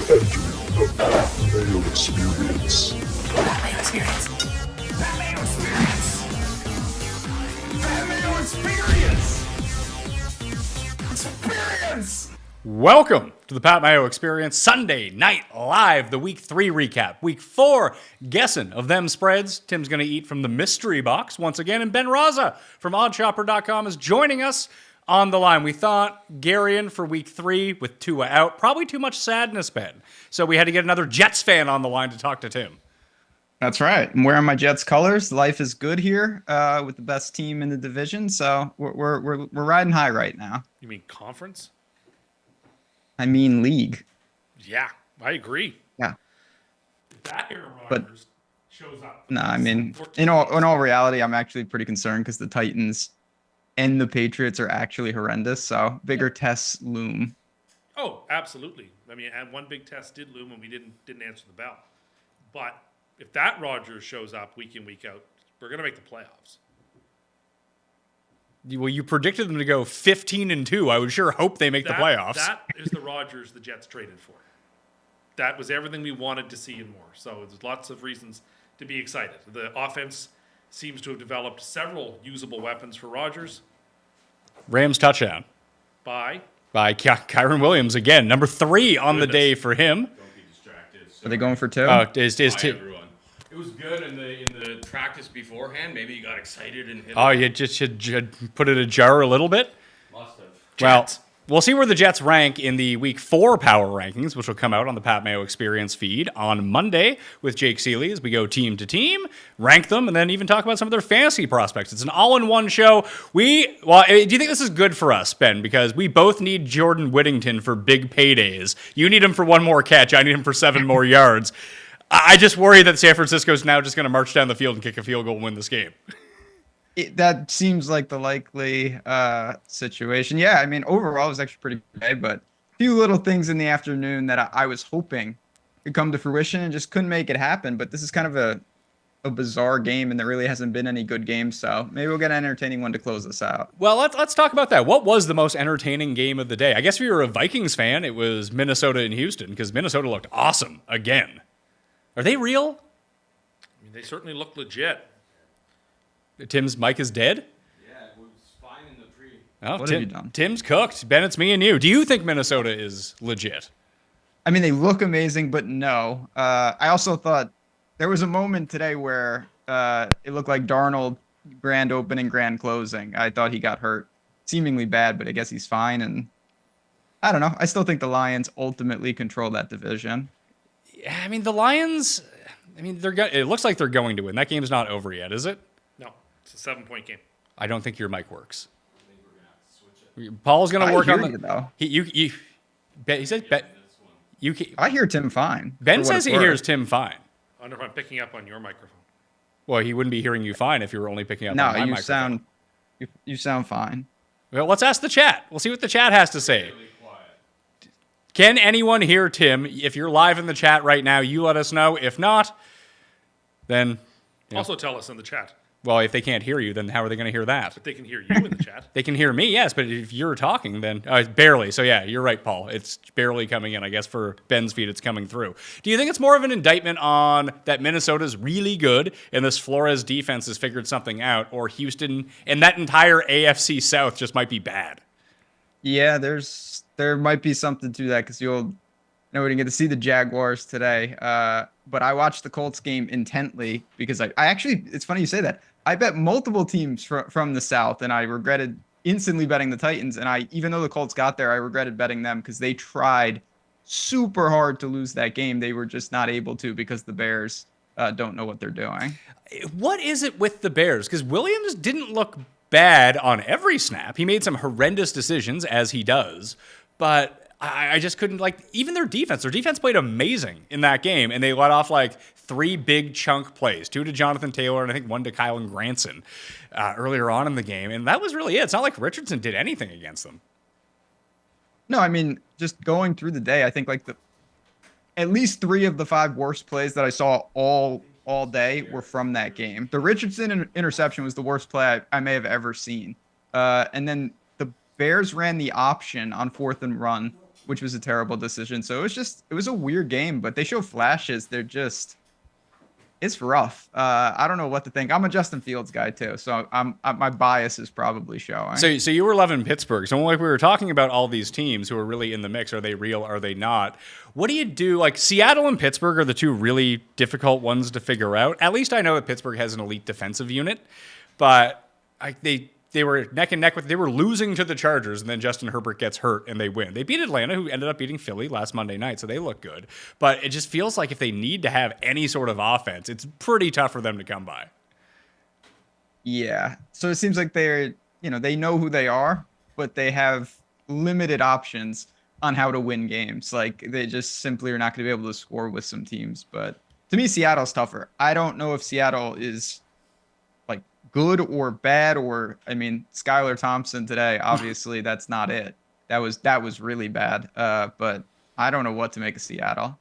the Mayo Experience. Mayo Experience. Mayo Experience. Mayo Experience. Experience. Welcome to the Pat Mayo Experience Sunday Night Live, the Week 3 recap. Week 4, guessing of them spreads. Tim's going to eat from the mystery box once again, and Ben Rasa from oddshopper.com is joining us on the line. We thought Garion for Week 3 with Tua out. Probably too much sadness, Ben. So we had to get another Jets fan on the line to talk to Tim. That's right. I'm wearing my Jets colors. Life is good here with the best team in the division. So we're riding high right now. You mean conference? I mean league. Yeah, I agree. Yeah. That Aaron But- Rodgers shows up. No, I mean in all reality, I'm actually pretty concerned because the Titans and the Patriots are actually horrendous. So bigger tests loom. Oh, absolutely. I mean, and one big test did loom, and we didn't answer the bell. But if that Rodgers shows up week in, week out, we're going to make the playoffs. Well, you predicted them to go 15-2. I would sure hope they make the playoffs. That is the Rodgers the Jets traded for. That was everything we wanted to see and more. So there's lots of reasons to be excited. The offense seems to have developed several usable weapons for Rodgers. Rams touchdown By Kyron Williams again, number 3 on the Goodness. day for him. Don't be distracted. Are they going for two? Is Hi, Tim? everyone. It was good in the practice beforehand. Maybe you got excited and hit Oh, it. you just should put it ajar a little bit. Must have. Well, Jets. we'll see where the Jets rank in the Week 4 power rankings, which will come out on the Pat Mayo Experience feed on Monday with Jake Seeley as we go team to team, rank them, and then even talk about some of their fantasy prospects. It's an all-in-one show. Do you think this is good for us, Ben? Because we both need Jordan Whittington for big paydays. You need him for 1 more catch. I need him for 7 more yards. I just worry that San Francisco's now just going to march down the field and kick a field goal and win this game. That seems like the likely situation. Yeah, I mean, overall, it was actually pretty good, but a few little things in the afternoon that I was hoping could come to fruition and just couldn't make it happen. But this is kind of a bizarre game, and there really hasn't been any good games, so maybe we'll get an entertaining one to close this out. Well, let's talk about that. What was the most entertaining game of the day? I guess if you were a Vikings fan, it was Minnesota and Houston, because Minnesota looked awesome again. Are they real? I mean, they certainly look legit. Tim's mic is dead? Yeah, it was fine in the pre. Oh, What have you done? Tim's cooked. Ben, it's me and you. Do you think Minnesota is legit? I mean, they look amazing, but no. I also thought there was a moment today where it looked like Darnold grand opening, grand closing. I thought he got hurt seemingly bad, but I guess he's fine. And I don't know. I still think the Lions ultimately control that division. I mean, the Lions, it looks like they're going to win. That game's not over yet, is it? No, it's a 7-point game. I don't think your mic works. I think we're going to have to switch it. Paul's going to I work hear on you, the... though. He says, Ben, you, I hear Tim fine. Ben for what says it's he worth. hears Tim fine. I wonder if I'm picking up on your microphone. Well, he wouldn't be hearing you fine if you were only picking up on No, my you microphone. sound fine. Well, let's ask the chat. We'll see what the chat has to say. Really quiet. Can anyone hear Tim? If you're live in the chat right now, you let us know. If not, then, Yeah. Also tell us in the chat. well, if they can't hear you, then how are they going to hear that? But they can hear you in the chat. They can hear me, yes, but if you're talking, then it's barely. So yeah, you're right, Paul. It's barely coming in. I guess for Ben's feed, it's coming through. Do you think it's more of an indictment on that Minnesota's really good and this Flores defense has figured something out, or Houston and that entire AFC South just might be bad? Yeah, there might be something to that because we didn't get to see the Jaguars today. But I watched the Colts game intently because I actually, it's funny you say that. I bet multiple teams from the South, and I regretted instantly betting the Titans. And even though the Colts got there, I regretted betting them because they tried super hard to lose that game. They were just not able to because the Bears don't know what they're doing. What is it with the Bears? Because Williams didn't look bad on every snap. He made some horrendous decisions, as he does. But I just couldn't, even their defense. Their defense played amazing in that game, and they let off, 3 big chunk plays. 2 to Jonathan Taylor, and I think 1 to Kylan Granson earlier on in the game. And that was really it. It's not like Richardson did anything against them. No, I mean, just going through the day, I think, at least 3 of the 5 worst plays that I saw all day were from that game. The Richardson interception was the worst play I may have ever seen. And then the Bears ran the option on 4th and run which was a terrible decision. So it was a weird game, but they show flashes. It's rough. I don't know what to think. I'm a Justin Fields guy too, so my bias is probably showing. So you were loving Pittsburgh. So like we were talking about all these teams who are really in the mix. Are they real? Are they not? What do you do? Like Seattle and Pittsburgh are the two really difficult ones to figure out. At least I know that Pittsburgh has an elite defensive unit, but they were neck and neck they were losing to the Chargers, and then Justin Herbert gets hurt and they win. They beat Atlanta, who ended up beating Philly last Monday night, so they look good. But it just feels like if they need to have any sort of offense, it's pretty tough for them to come by. Yeah. So it seems like they know who they are, but they have limited options on how to win games. Like they just simply are not going to be able to score with some teams. But to me, Seattle's tougher. I don't know if Seattle is like good or bad, or I mean, Skylar Thompson today, obviously that's not it. That was really bad. But I don't know what to make of Seattle.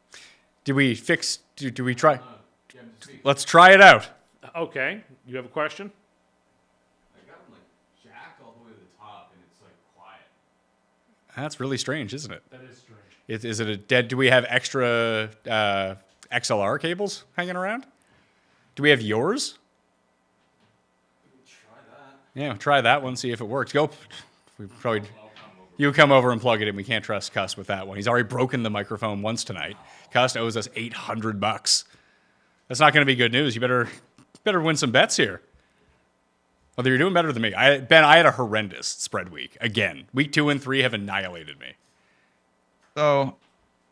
Do we try? Let's try it out. Okay, you have a question? I got them like jacked all the way to the top, and it's like quiet. That's really strange, isn't it? That is strange. Is it a dead? Do we have extra XLR cables hanging around? Do we have yours? Try that. Yeah, try that one, see if it works. Go. You come over and plug it in. We can't trust Cust with that one. He's already broken the microphone once tonight. Cust owes us $800. That's not going to be good news. You better win some bets here. Although you're doing better than me. Ben, I had a horrendous spread week. Again, week 2 and 3 have annihilated me. So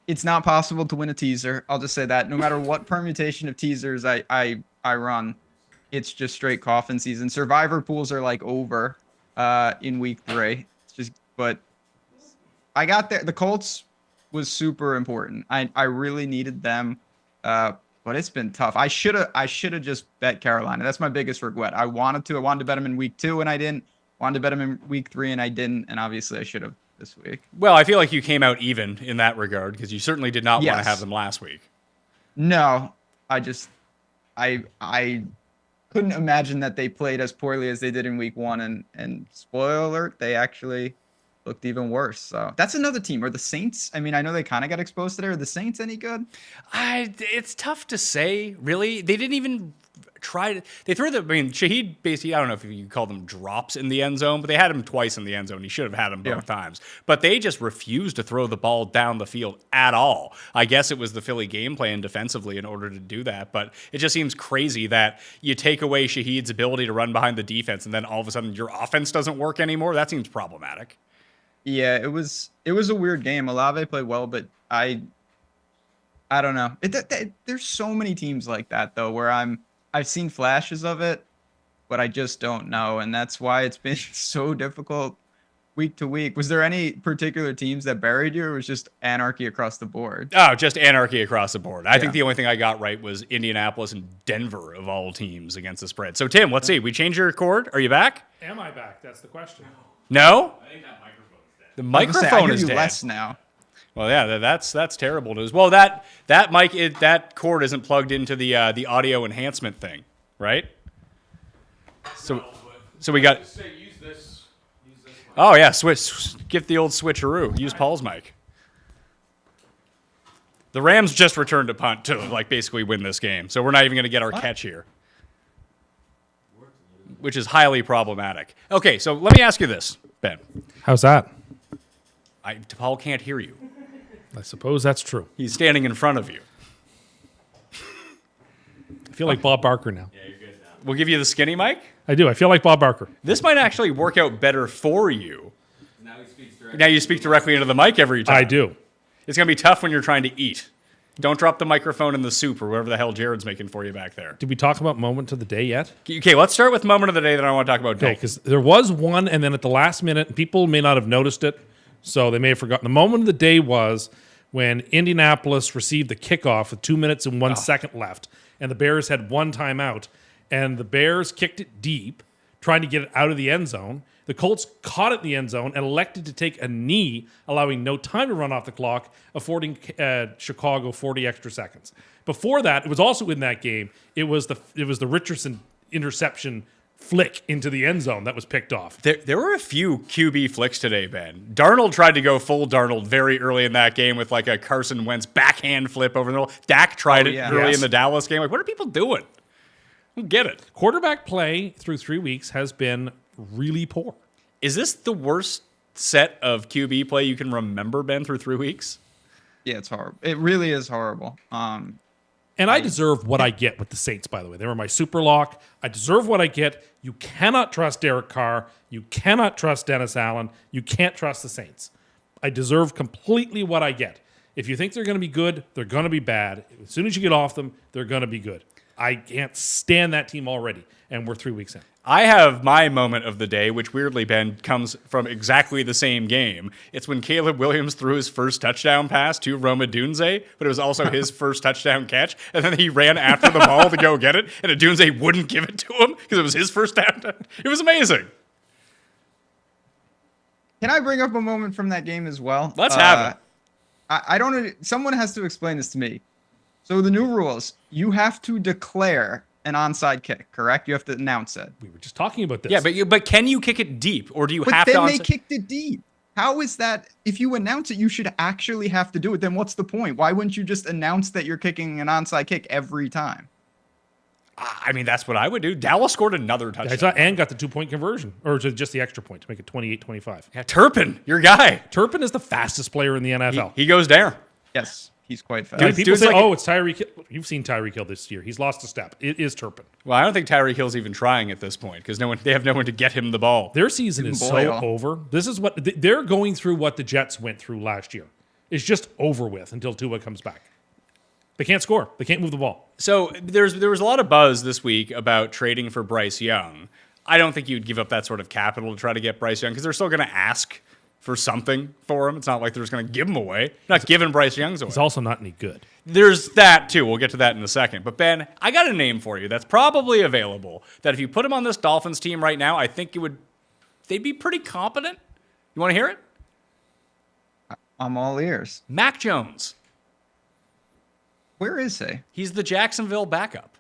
it's not possible to win a teaser. I'll just say that. No matter what permutation of teasers I run, it's just straight coffin season. Survivor pools are like over in week 3. But I got there. The Colts was super important. I really needed them. But it's been tough. I should have just bet Carolina. That's my biggest regret. I wanted to bet them in week 2 and I didn't. Wanted to bet them in week 3 and I didn't. And obviously I should have this week. Well, I feel like you came out even in that regard because you certainly did not want to have them last week. No, I couldn't imagine that they played as poorly as they did in week 1. And spoiler alert, they actually looked even worse. So that's another team. Are the Saints? I mean, I know they kind of got exposed today. Are the Saints any good? It's tough to say, really. They didn't even try to. They threw Shaheed basically, I don't know if you call them drops in the end zone, but they had him twice in the end zone. He should have had him both times. But they just refused to throw the ball down the field at all. I guess it was the Philly game plan defensively in order to do that. But it just seems crazy that you take away Shaheed's ability to run behind the defense and then all of a sudden your offense doesn't work anymore. That seems problematic. Yeah, it was a weird game. Olave played well, but I don't know. There's so many teams like that though, where I've seen flashes of it, but I just don't know, and that's why it's been so difficult week to week. Was there any particular teams that buried you, or was just anarchy across the board? Oh, just anarchy across the board. I think the only thing I got right was Indianapolis and Denver of all teams against the spread. So Tim, let's see. We changed your cord. Are you back? Am I back? That's the question. No. I think that microphone's dead. The I microphone hear is you dead. less now. Well, yeah, that's terrible news. Well, that that cord isn't plugged into the audio enhancement thing, right? So we got. Just say use this. Use this mic. Oh yeah, get the old switcheroo. Use Paul's mic. The Rams just returned a punt to basically win this game, so we're not even going to get our catch here, which is highly problematic. Okay, so let me ask you this, Ben. How's that? Paul can't hear you. I suppose that's true. He's standing in front of you. I feel like Bob Barker now. Yeah, you're good now. We'll give you the skinny mic. I do. I feel like Bob Barker. This might actually work out better for you. Now he speaks directly. Now you speak directly into the mic every time. I do. It's going to be tough when you're trying to eat. Don't drop the microphone in the soup or whatever the hell Jared's making for you back there. Did we talk about moment of the day yet? Okay, let's start with moment of the day that I want to talk about. Okay, because there was one, and then at the last minute, people may not have noticed it, so they may have forgotten. The moment of the day was when Indianapolis received the kickoff with 2 minutes and 1 second left, and the Bears had one timeout, and the Bears kicked it deep, trying to get it out of the end zone. The Colts caught it in the end zone and elected to take a knee, allowing no time to run off the clock, affording Chicago 40 extra seconds. Before that, it was also in that game. It was the Richardson interception flick into the end zone that was picked off. There were a few QB flicks today, Ben. Darnold tried to go full Darnold very early in that game with like a Carson Wentz backhand flip over the middle. Dak tried it early in the Dallas game. Like, what are people doing? I don't get it. Quarterback play through 3 weeks has been really poor. Is this the worst set of QB play you can remember, Ben, through 3 weeks? Yeah, it's horrible. It really is horrible. And I deserve what I get with the Saints, by the way. They were my super lock. I deserve what I get. You cannot trust Derek Carr. You cannot trust Dennis Allen. You can't trust the Saints. I deserve completely what I get. If you think they're going to be good, they're going to be bad. As soon as you get off them, they're going to be good. I can't stand that team already, and we're 3 weeks in. I have my moment of the day, which weirdly, Ben, comes from exactly the same game. It's when Caleb Williams threw his first touchdown pass to Roma Dunze, but it was also his first touchdown catch, and then he ran after the ball to go get it, and Dunze wouldn't give it to him because it was his first touchdown. It was amazing. Can I bring up a moment from that game as well? Let's have it. I don't know. Someone has to explain this to me. So the new rules, you have to declare an onside kick, correct? You have to announce it. We were just talking about this. Yeah, but can you kick it deep, or do you have But to? then they kicked it deep. How is that? If you announce it, you should actually have to do it. Then what's the point? Why wouldn't you just announce that you're kicking an onside kick every time? I mean, that's what I would do. Dallas scored another touchdown. And got the 2-point conversion, or just the extra point to make it 28-25. Yeah, Turpin, your guy. Turpin is the fastest player in the NFL. He goes down. Yes, he's quite fast. People dude's say, like it's Tyreek Hill. You've seen Tyreek Hill this year. He's lost a step. It is Turpin. Well, I don't think Tyreek Hill's even trying at this point because they have no one to get him the ball. Their season is so over. This is what they're going through. What the Jets went through last year. It's just over with until Tua comes back. They can't score. They can't move the ball. So there was a lot of buzz this week about trading for Bryce Young. I don't think you'd give up that sort of capital to try to get Bryce Young because they're still going to ask for something for him. It's not like they're just going to give him away. They're not giving Bryce Young's away. He's also not any good. There's that too. We'll get to that in a second. But Ben, I got a name for you that's probably available. That if you put him on this Dolphins team right now, I think they'd be pretty competent. You want to hear it? I'm all ears. Mac Jones. Where is he? He's the Jacksonville backup.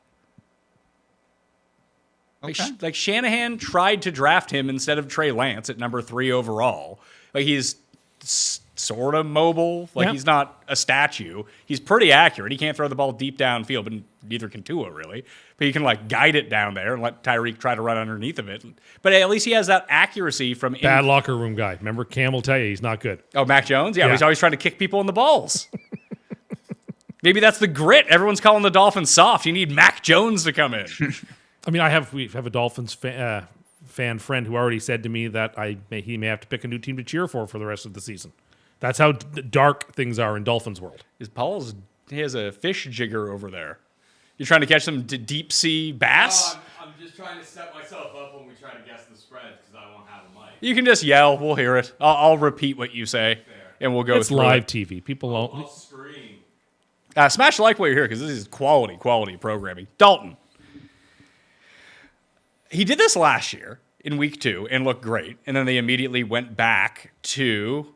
Okay. Like Shanahan tried to draft him instead of Trey Lance at number 3 overall. Like he's sort of mobile. Like he's not a statue. He's pretty accurate. He can't throw the ball deep downfield, but neither can Tua really. But he can like guide it down there and let Tyreek try to run underneath of it. But at least he has that accuracy from bad locker room guy. Remember, Cam will tell you he's not good. Oh, Mac Jones? Yeah, he's always trying to kick people in the balls. Maybe that's the grit. Everyone's calling the Dolphins soft. You need Mac Jones to come in. I mean, we have a Dolphins fan friend who already said to me that he may have to pick a new team to cheer for the rest of the season. That's how dark things are in Dolphins world. He has a fish jigger over there. You're trying to catch some deep sea bass? I'm just trying to set myself up when we try to guess the spread because I won't have a mic. You can just yell. We'll hear it. I'll repeat what you say, and we'll go It's through live it. TV. People won't. I'll scream. Smash like while you're here because this is quality programming. Dalton. He did this last year in week 2 and looked great, and then they immediately went back to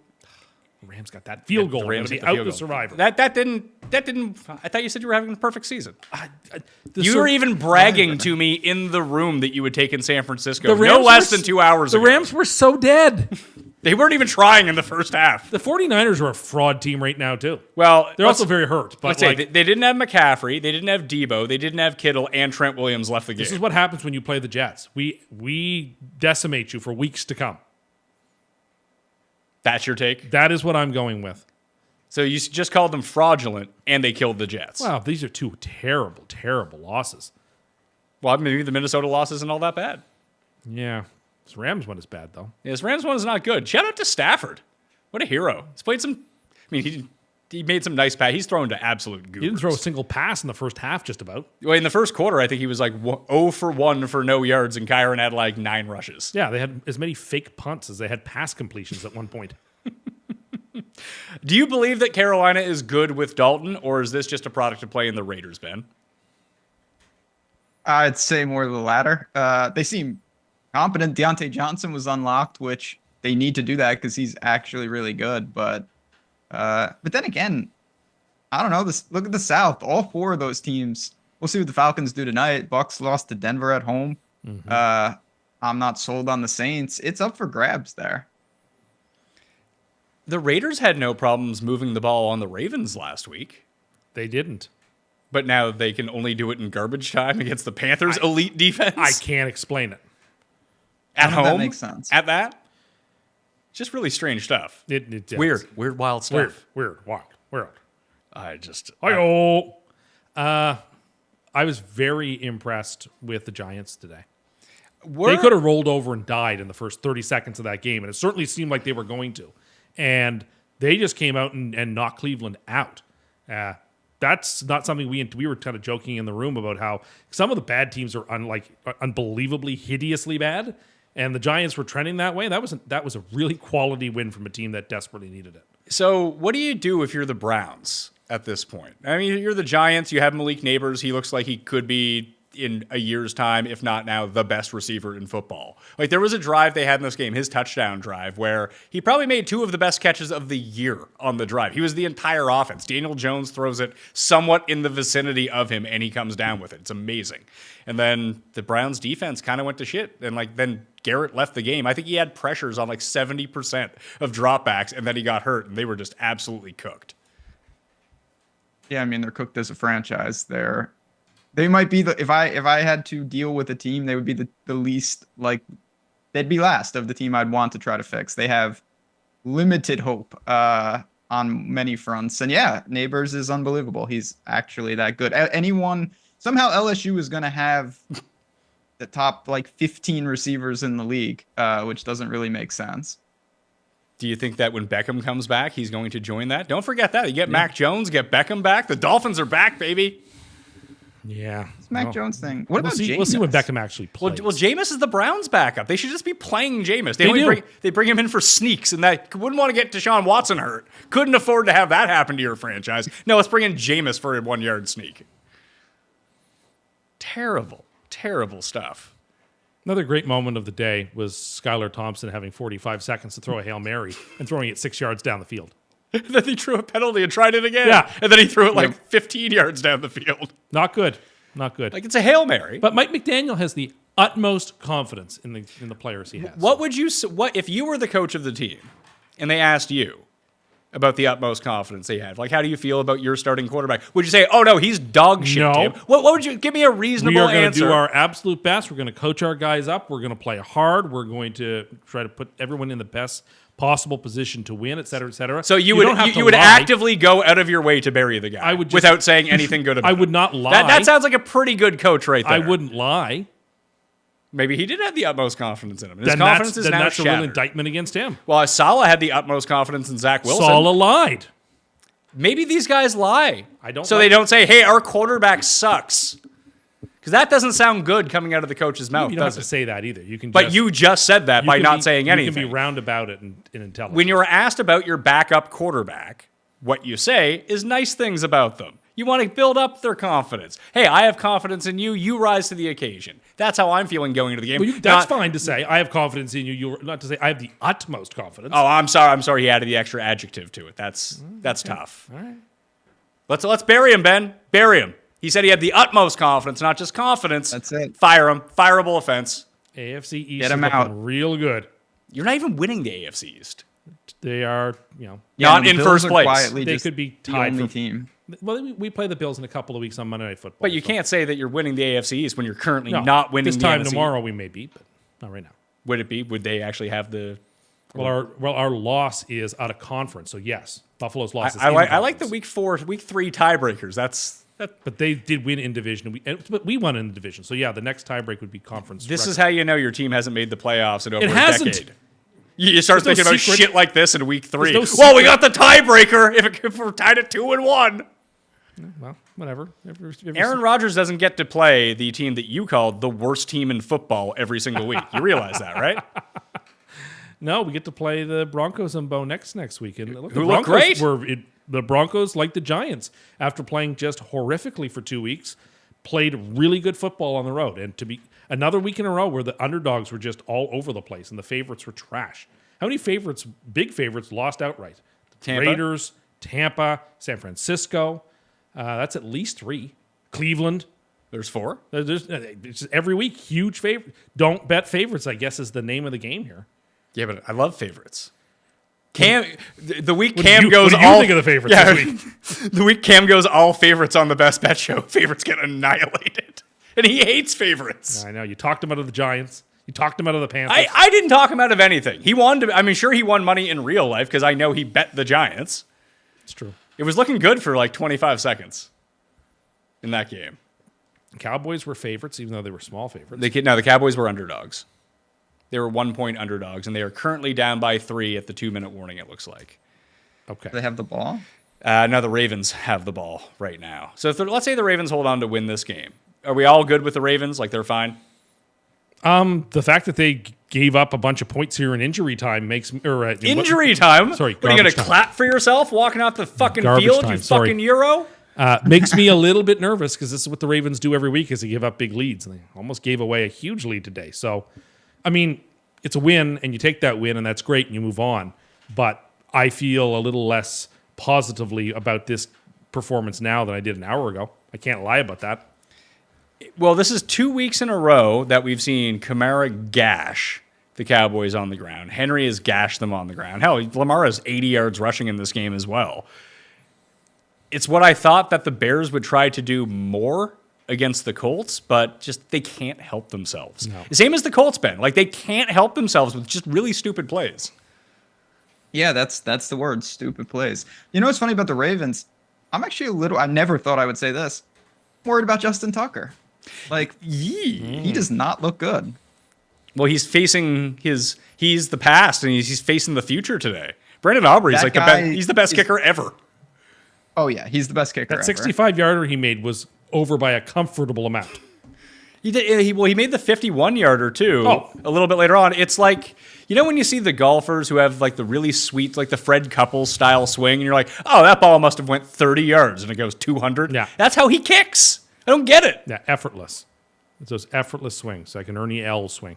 Rams got that field goal. The Rams Rams hit the out field the goal. survivor. That didn't. I thought you said you were having the perfect season. The You sur- were even bragging to me in the room that you would take in San Francisco The no Rams less were than 2 hours ago. The Rams were so dead. They weren't even trying in the first half. The 49ers are a fraud team right now, too. Well, They're also very hurt. But let's say they didn't have McCaffrey, they didn't have Debo, they didn't have Kittle, and Trent Williams left the game. this is what happens when you play the Jets. We decimate you for weeks to come. That's your take? That is what I'm going with. So you just called them fraudulent, and they killed the Jets. Wow, these are two terrible, terrible losses. Well, maybe the Minnesota loss isn't all that bad. Yeah. This Rams one is bad, though. Yeah, this Rams one is not good. Shout out to Stafford. What a hero. He's played some... I mean, he made some nice passes. He's thrown to absolute goobers. He didn't throw a single pass in the first half, just about. Well, in the first quarter, I think he was like 0 for 1 for no yards, and Kyron had like 9 rushes. Yeah, they had as many fake punts as they had pass completions at one point. Do you believe that Carolina is good with Dalton, or is this just a product of playing the Raiders, Ben? I'd say more the latter. They seem competent. Deontay Johnson was unlocked, which they need to do that because he's actually really good. But then again, I don't know. Look at the South. All 4 of those teams. We'll see what the Falcons do tonight. Bucks lost to Denver at home. I'm not sold on the Saints. It's up for grabs there. The Raiders had no problems moving the ball on the Ravens last week, They didn't. but now they can only do it in garbage time against the Panthers' elite defense. I can't explain it. At None of home, that makes sense. At that, just really strange stuff. It's Weird, wild stuff. Weird, wild. I just, Hi-yo. I was very impressed with the Giants today. They could have rolled over and died in the first 30 seconds of that game, and it certainly seemed like they were going to. And they just came out and knocked Cleveland out. That's not something we were kind of joking in the room about how some of the bad teams are unbelievably hideously bad, and the Giants were trending that way. That was a really quality win from a team that desperately needed it. So what do you do if you're the Browns at this point? I mean, you're the Giants. You have Malik Neighbors. He looks like he could be, in a year's time, if not now, the best receiver in football. Like, there was a drive they had in this game, his touchdown drive, where he probably made 2 of the best catches of the year on the drive. He was the entire offense. Daniel Jones throws it somewhat in the vicinity of him, and he comes down with it. It's amazing. And then the Browns defense kind of went to shit. And then Garrett left the game. I think he had pressures on 70% of dropbacks, and then he got hurt, and they were just absolutely cooked. Yeah, I mean, they're cooked as a franchise. They might be if I had to deal with a team, they would be the least, they'd be last of the team I'd want to try to fix. They have limited hope on many fronts. And yeah, Neighbors is unbelievable. He's actually that good. Somehow LSU is going to have the top 15 receivers in the league, which doesn't really make sense. Do you think that when Beckham comes back, he's going to join that? Don't forget that. You get Mac Jones, get Beckham back. The Dolphins are back, baby. Yeah. It's Mac Jones thing. What about Jameis? We'll see when Beckham actually plays. Well, Jameis is the Browns' backup. They should just be playing Jameis. They bring him in for sneaks, and that wouldn't want to get Deshaun Watson hurt. Couldn't afford to have that happen to your franchise. No, let's bring in Jameis for a 1-yard sneak. Terrible, terrible stuff. Another great moment of the day was Skylar Thompson having 45 seconds to throw a Hail Mary and throwing it 6 yards down the field. Then he threw a penalty and tried it again. Yeah. And then he threw it 15 yards down the field. Not good. Not good. It's a Hail Mary. But Mike McDaniel has the utmost confidence in the players he has. What if you were the coach of the team and they asked you about the utmost confidence they have? How do you feel about your starting quarterback? Would you say, "Oh no, he's dog shit"? No. Tim? What would you give me a reasonable answer? We are going to do our absolute best. We're going to coach our guys up. We're going to play hard. We're going to try to put everyone in the best possible position to win, et cetera, et cetera. So you would actively go out of your way to bury the guy without saying anything good about him. I would not lie. That sounds like a pretty good coach right there. I wouldn't lie. Maybe he did have the utmost confidence in him. His Then confidence is then now that's a shattered. real indictment against him. Well, Saleh had the utmost confidence in Zach Wilson. Saleh lied. Maybe these guys lie. I they don't say, "Hey, our quarterback sucks," because that doesn't sound good coming out of the coach's mouth. You don't have to say that either. You can. But you just said that by not saying anything. You can be round about it and intelligent. When you're asked about your backup quarterback, what you say is nice things about them. You want to build up their confidence. Hey, I have confidence in you. You rise to the occasion. That's how I'm feeling going into the game. Well, that's fine to say. I have confidence in you. You're not to say I have the utmost confidence. Oh, I'm sorry. I'm sorry. He added the extra adjective to it. That's tough. All right. Let's bury him, Ben. Bury him. He said he had the utmost confidence, not just confidence. That's it. Fire him. Fireable offense. AFC East Get him is looking out. real good. You're not even winning the AFC East. They are, Not and the in Bills first are place. quietly They just could be the tied only for- team. well, we play the Bills in a couple of weeks on Monday Night Football. But you can't say that you're winning the AFC East when you're currently No, not winning this the time NFC. tomorrow we may be, but not right now. Would it be? Would they actually have the... Well, our loss is out of conference, so yes, Buffalo's loss is I in like the conference. week 3 tiebreakers. But they did win in division, but we won in the division. So yeah, the next tiebreak would be conference. This record. is how you know your team hasn't made the playoffs in over It a hasn't. decade. You start There's no thinking about secret. shit like this in week 3. There's Well, no we got secret. the tiebreaker if we're tied at 2-1. Well, whatever. Aaron Rodgers doesn't get to play the team that you called the worst team in football every single week. You realize that, right? No, we get to play the Broncos and Bo next week, and look, Who the look Broncos great. The Broncos, like the Giants, after playing just horrifically for 2 weeks, played really good football on the road, and to be another week in a row where the underdogs were just all over the place and the favorites were trash. How many favorites, big favorites, lost outright? Tampa. Raiders, Tampa, San Francisco. That's at least 3. Cleveland. There's 4. There's it's just every week, huge favorite. Don't bet favorites, I guess, is the name of the game here. Yeah, but I love favorites. Cam, the week What Cam do you, goes what do you all think of the favorites Yeah, this week? the week Cam goes all favorites on the best bet show. Favorites get annihilated, and he hates favorites. I know. You talked him out of the Giants. You talked him out of the Panthers. I didn't talk him out of anything. He won. I mean, sure, he won money in real life because I know he bet the Giants. It's true. It was looking good for like 25 seconds in that game. Cowboys were favorites, even though they were small favorites. The Cowboys were underdogs. They were 1-point underdogs, and they are currently down by 3 at the 2-minute warning, it looks like. Okay. They have the ball. Now the Ravens have the ball right now. So let's say the Ravens hold on to win this game. Are we all good with the Ravens? Like they're fine? The fact that they gave up a bunch of points here in injury time makes me... Injury time? Sorry, What, are you going garbage to time. clap for yourself walking off the fucking Garbage field, time, you sorry. fucking Euro? Makes me a little bit nervous because this is what the Ravens do every week is they give up big leads. And they almost gave away a huge lead today. So, I mean, it's a win, and you take that win, and that's great, and you move on. But I feel a little less positively about this performance now than I did an hour ago. I can't lie about that. Well, this is 2 weeks in a row that we've seen Kamara gash the Cowboys on the ground. Henry has gashed them on the ground. Hell, Lamar has 80 yards rushing in this game as well. It's what I thought that the Bears would try to do more against the Colts, but just they can't help themselves. No. Same as the Colts, Ben. Like they can't help themselves with just really stupid plays. Yeah, that's the word, stupid plays. You know what's funny about the Ravens? I'm actually a little, I never thought I would say this, I'm worried about Justin Tucker. Like, he does not look good. Well, he's facing he's the past and he's facing the future today. Brandon Aubrey's That like guy he's the best kicker ever. Oh, yeah, he's the best kicker That ever. 65-yarder he made was over by a comfortable amount. He made the 51-yarder too. Oh. A little bit later on. It's like, you know when you see the golfers who have like the really sweet, like the Fred Couples style swing, and you're like, oh, that ball must have went 30 yards and it goes 200. Yeah. That's how he kicks. I don't get it. Yeah, effortless. It's those effortless swings, like an Ernie L swing.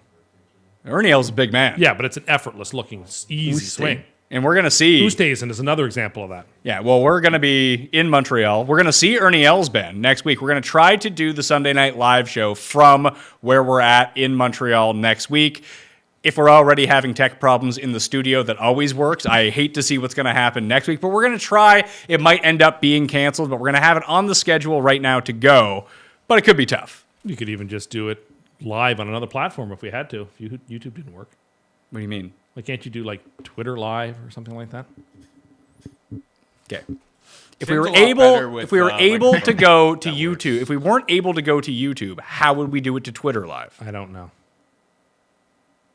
Ernie L's a big man. Yeah, but it's an effortless-looking, easy swing. And we're going to see. Oosthuizen is another example of that. Yeah, well, we're going to be in Montreal. We're going to see Ernie L's band next week. We're going to try to do the Sunday Night Live show from where we're at in Montreal next week. If we're already having tech problems in the studio, that always works. I hate to see what's going to happen next week, but we're going to try. It might end up being canceled, but we're going to have it on the schedule right now to go. But it could be tough. You could even just do it live on another platform if we had to. If YouTube didn't work. What do you mean? Like, can't you do like Twitter Live or something like that? Okay. If Tim's we were a lot better with, able to go to that YouTube, if we weren't able to go to YouTube, how would we do it to Twitter Live? I don't know.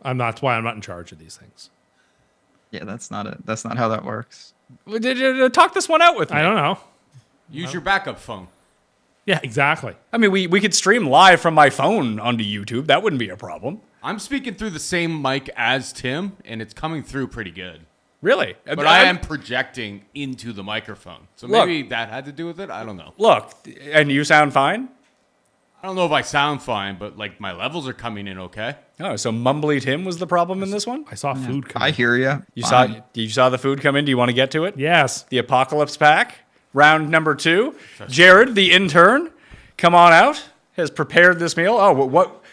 That's why I'm not in charge of these things. Yeah, that's not it. That's not how that works. Talk this one out with me. I don't know. Use your backup phone. Yeah, exactly. I mean, we could stream live from my phone onto YouTube. That wouldn't be a problem. I'm speaking through the same mic as Tim, and it's coming through pretty good. Really? But I am projecting into the microphone. So Look. maybe that had to do with it? I don't know. Look, and you sound fine? I don't know if I sound fine, but like my levels are coming in okay. Oh, so Mumbly Tim was the problem in this one? I saw food come I in. hear you. You saw the food come in? Do you want to get to it? Yes. The Apocalypse Pack, round number 2. Jared, the intern, come on out, has prepared this meal. Oh, what?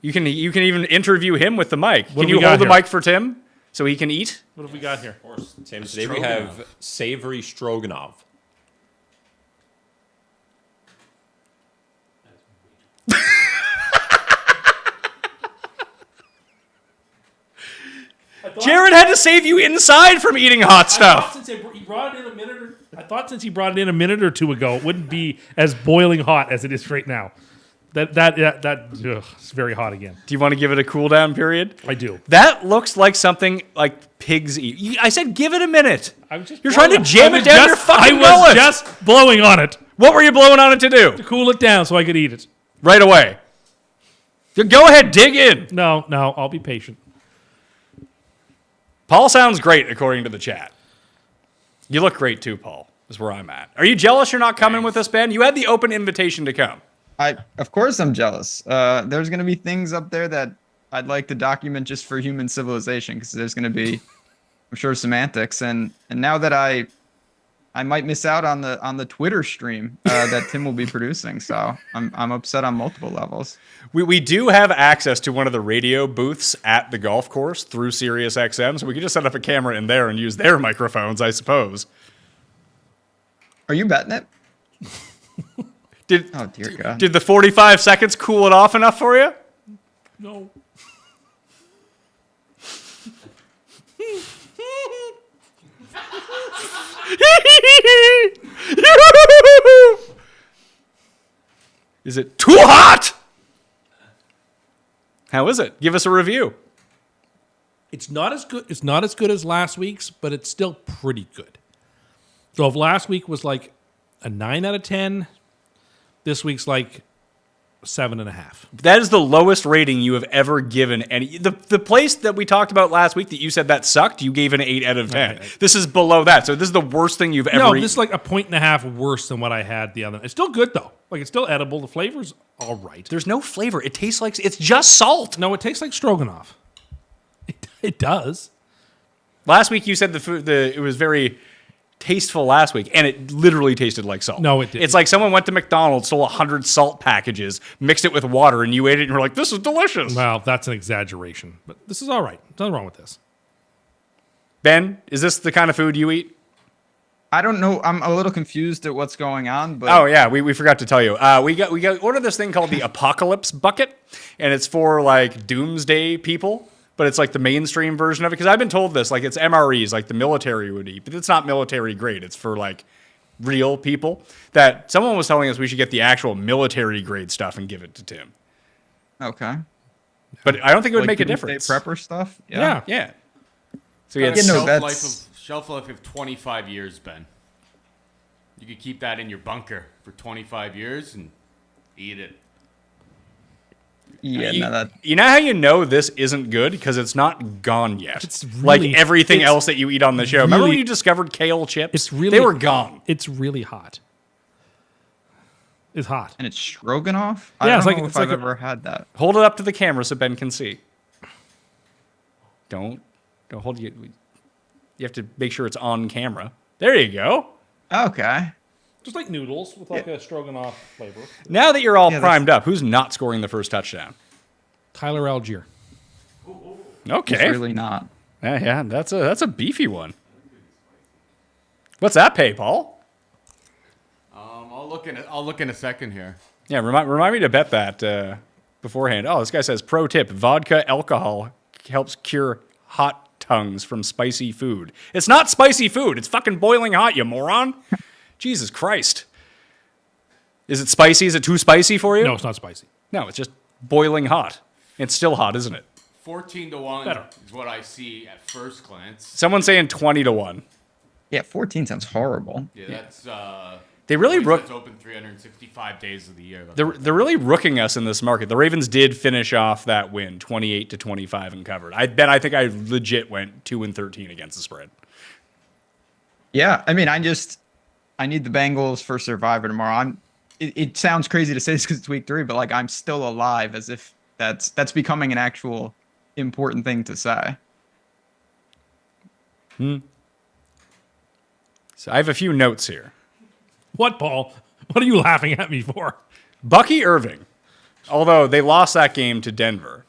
You can even interview him with the mic. What Can do you we got hold the here? mic for Tim so he can eat? What have we got here? Of course, Tim. Today we have savory stroganoff. Jared had to save you inside from eating hot stuff. Since he brought it in a minute or two ago, it wouldn't be as boiling hot as it is right now. It's very hot again. Do you want to give it a cool down period? I do. That looks like something like pigs eat. I said give it a minute. You're trying to blowing- jam I it was down just- your fucking I gullet. was just blowing on it What were you blowing on it to do? to cool it down so I could eat it. Right away. Go ahead, dig in. No, I'll be patient. Paul sounds great according to the chat. You look great too, Paul, is where I'm at. Are you jealous you're not coming with us, Ben? You had the open invitation to come. Of course I'm jealous. There's going to be things up there that I'd like to document just for human civilization because there's going to be, I'm sure, semantics. And now that I I might miss out on the Twitter stream that Tim will be producing. So I'm upset on multiple levels. We do have access to one of the radio booths at the golf course through SiriusXM, so we could just set up a camera in there and use their microphones, I suppose. Are you betting it? Oh dear God! Did the 45 seconds cool it off enough for you? No. Is it too hot? How is it? Give us a review. It's not as good. It's not as good as last week's, but it's still pretty good. So if last week was like a 9 out of 10, this week's like 7.5. That is the lowest rating you have ever given any. The place that we talked about last week that you said that sucked, you gave an 8 out of 10. Okay. This is below that. So this is the worst thing you've ever No, eaten. this is like a 1.5 worse than what I had the other. It's still good though. Like it's still edible. The flavor's all right. There's no flavor. It tastes like it's just salt. No, it tastes like stroganoff. It does. Last week you said it was very tasteful last week, and it literally tasted like salt. No, it didn't. It's like someone went to McDonald's, stole 100 salt packages, mixed it with water, and you ate it, and you're like, this is delicious. Well, that's an exaggeration, but this is all right. Nothing wrong with this. Ben, is this the kind of food you eat? I don't know. I'm a little confused at what's going on, but Oh yeah, we forgot to tell you. We got ordered this thing called the Apocalypse Bucket, and it's for like doomsday people. But it's like the mainstream version of it. Because I've been told this, like it's MREs, like the military would eat. But it's not military grade. It's for like real people. That someone was telling us we should get the actual military grade stuff and give it to Tim. okay. But I don't think it would Like make a doomsday difference. prepper stuff. Yeah. Yeah. So yeah, You know, Shelf life of 25 years, Ben. You could keep that in your bunker for 25 years and eat it. Yeah, no, that you know how you know this isn't good? Because it's not gone yet. It's like really- everything it's else that you eat on the show. Remember when really- you discovered kale chips? It's really They were gone. It's really hot. It's hot. and it's stroganoff. Yeah, I don't it's like- know it's if I've like a- ever had that. Hold it up to the camera so Ben can see. Don't hold it. You have to make sure it's on camera. There you go. Okay. Just like noodles with like a stroganoff flavor. Now that you're all Yeah, primed up, who's not scoring the first touchdown? Tyler Algier. Okay. It's really not. Yeah, that's a beefy one. What's that pay, Paul? I'll look in a second here. Yeah, remind me to bet that beforehand. Oh, this guy says, pro tip, vodka alcohol helps cure hot tongues from spicy food. It's not spicy food. It's fucking boiling hot, you moron. Jesus Christ. Is it spicy? Is it too spicy for you? No, it's not spicy. No, it's just boiling hot. It's still hot, isn't it? 14-1 Better. is what I see at first glance. Someone's saying 20-1. Yeah, 14 sounds horrible. Yeah, that's They really it's open 365 days of the year. That's they're really rooking us in this market. The Ravens did finish off that win 28-25 and covered. I think I legit went 2-13 against the spread. Yeah, I mean, I need the Bengals for Survivor tomorrow. It sounds crazy to say this because it's week 3, but like I'm still alive, as if that's becoming an actual important thing to say. So I have a few notes here. What, Paul? What are you laughing at me for? Bucky Irving, although they lost that game to Denver,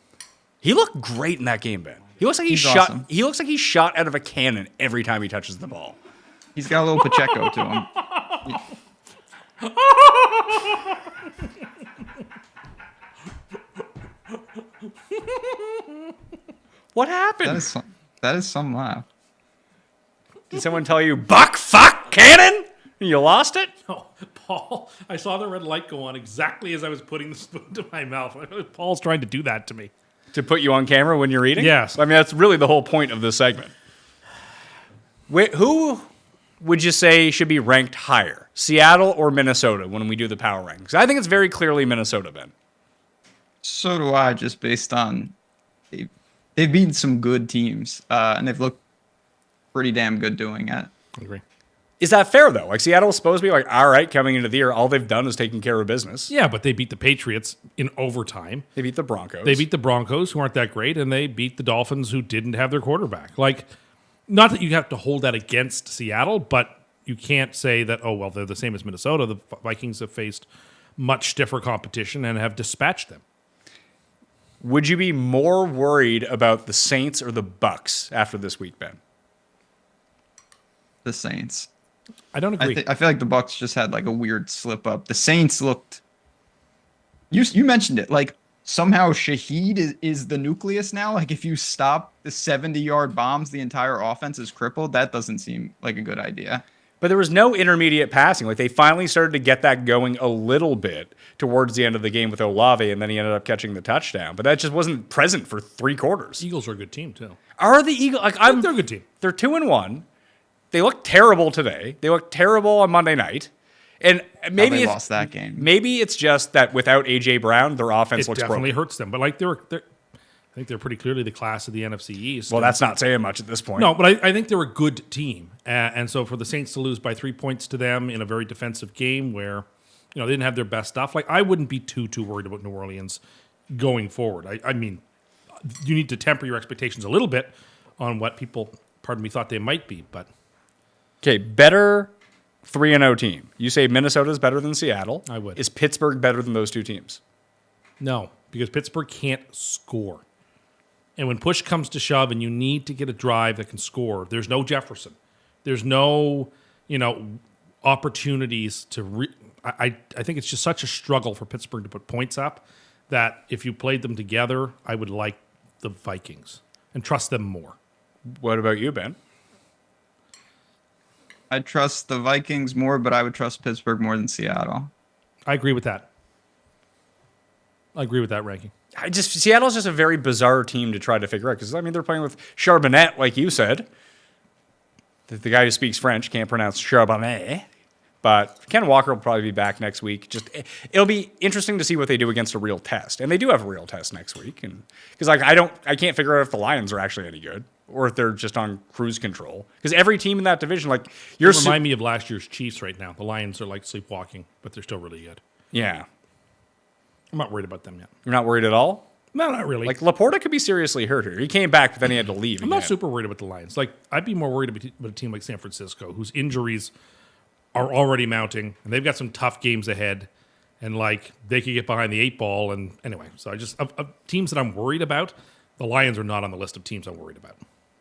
he looked great in that game, Ben. He looks like He's awesome. He looks like he's shot out of a cannon every time he touches the ball. He's got a little Pacheco to him. What happened? That is some laugh. Did someone tell you, Buck, fuck, cannon? You lost it? No, Paul, I saw the red light go on exactly as I was putting the spoon to my mouth. Paul's trying to do that to me. To put you on camera when you're eating? Yes. I mean, that's really the whole point of this segment. Who would you say should be ranked higher, Seattle or Minnesota, when we do the power rankings? I think it's very clearly Minnesota, Ben. So do I, just based on they've beaten some good teams, and they've looked pretty damn good doing it. I agree. Is that fair, though? Like, Seattle's supposed to be like, all right, coming into the year, all they've done is taken care of business. Yeah, but they beat the Patriots in overtime. They beat the Broncos. They beat the Broncos, who aren't that great, and they beat the Dolphins, who didn't have their quarterback. Like, not that you have to hold that against Seattle, but you can't say that, oh, well, they're the same as Minnesota. The Vikings have faced much stiffer competition and have dispatched them. Would you be more worried about the Saints or the Bucks after this week, Ben? The Saints. I don't agree. I feel like the Bucks just had like a weird slip up. The Saints looked. You mentioned it. Like somehow Shaheed is the nucleus now. Like if you stop the 70-yard bombs, the entire offense is crippled. That doesn't seem like a good idea. But there was no intermediate passing. Like they finally started to get that going a little bit towards the end of the game with Olave, and then he ended up catching the touchdown. But that just wasn't present for 3 quarters. Eagles are a good team too. Are the Eagles? Like They're a good team. They're 2-1. They look terrible today. They look terrible on Monday night. And maybe they lost that game. Maybe it's just that without AJ Brown, their offense It looks definitely broken. hurts them. But like I think they're pretty clearly the class of the NFC East. Well, that's not saying much at this point. No, but I think they're a good team. And so for the Saints to lose by 3 points to them in a very defensive game where, they didn't have their best stuff, like I wouldn't be too worried about New Orleans going forward. I mean, you need to temper your expectations a little bit on what people, thought they might be. But Okay, better 3-0 team. You say Minnesota's better than Seattle. I would. Is Pittsburgh better than those 2 teams? no, because Pittsburgh can't score. And when push comes to shove and you need to get a drive that can score, there's no Jefferson. There's no, opportunities to I think it's just such a struggle for Pittsburgh to put points up that if you played them together, I would like the Vikings and trust them more. What about you, Ben? I trust the Vikings more, but I would trust Pittsburgh more than Seattle. I agree with that. I agree with that ranking. Seattle's just a very bizarre team to try to figure out because they're playing with Charbonnet, like you said. The guy who speaks French can't pronounce Charbonnet, but Ken Walker will probably be back next week. It'll be interesting to see what they do against a real test, and they do have a real test next week. And because I can't figure out if the Lions are actually any good or if they're just on cruise control. Because every team in that division, You remind me of last year's Chiefs right now. The Lions are like sleepwalking, but they're still really good. Yeah. I'm not worried about them yet. You're not worried at all? No, not really. Laporta could be seriously hurt here. He came back, but then he had to leave. I'm not super worried about the Lions. I'd be more worried about a team like San Francisco, whose injuries are already mounting, and they've got some tough games ahead, and they could get behind the 8 ball. And anyway, so of teams that I'm worried about, the Lions are not on the list of teams I'm worried about.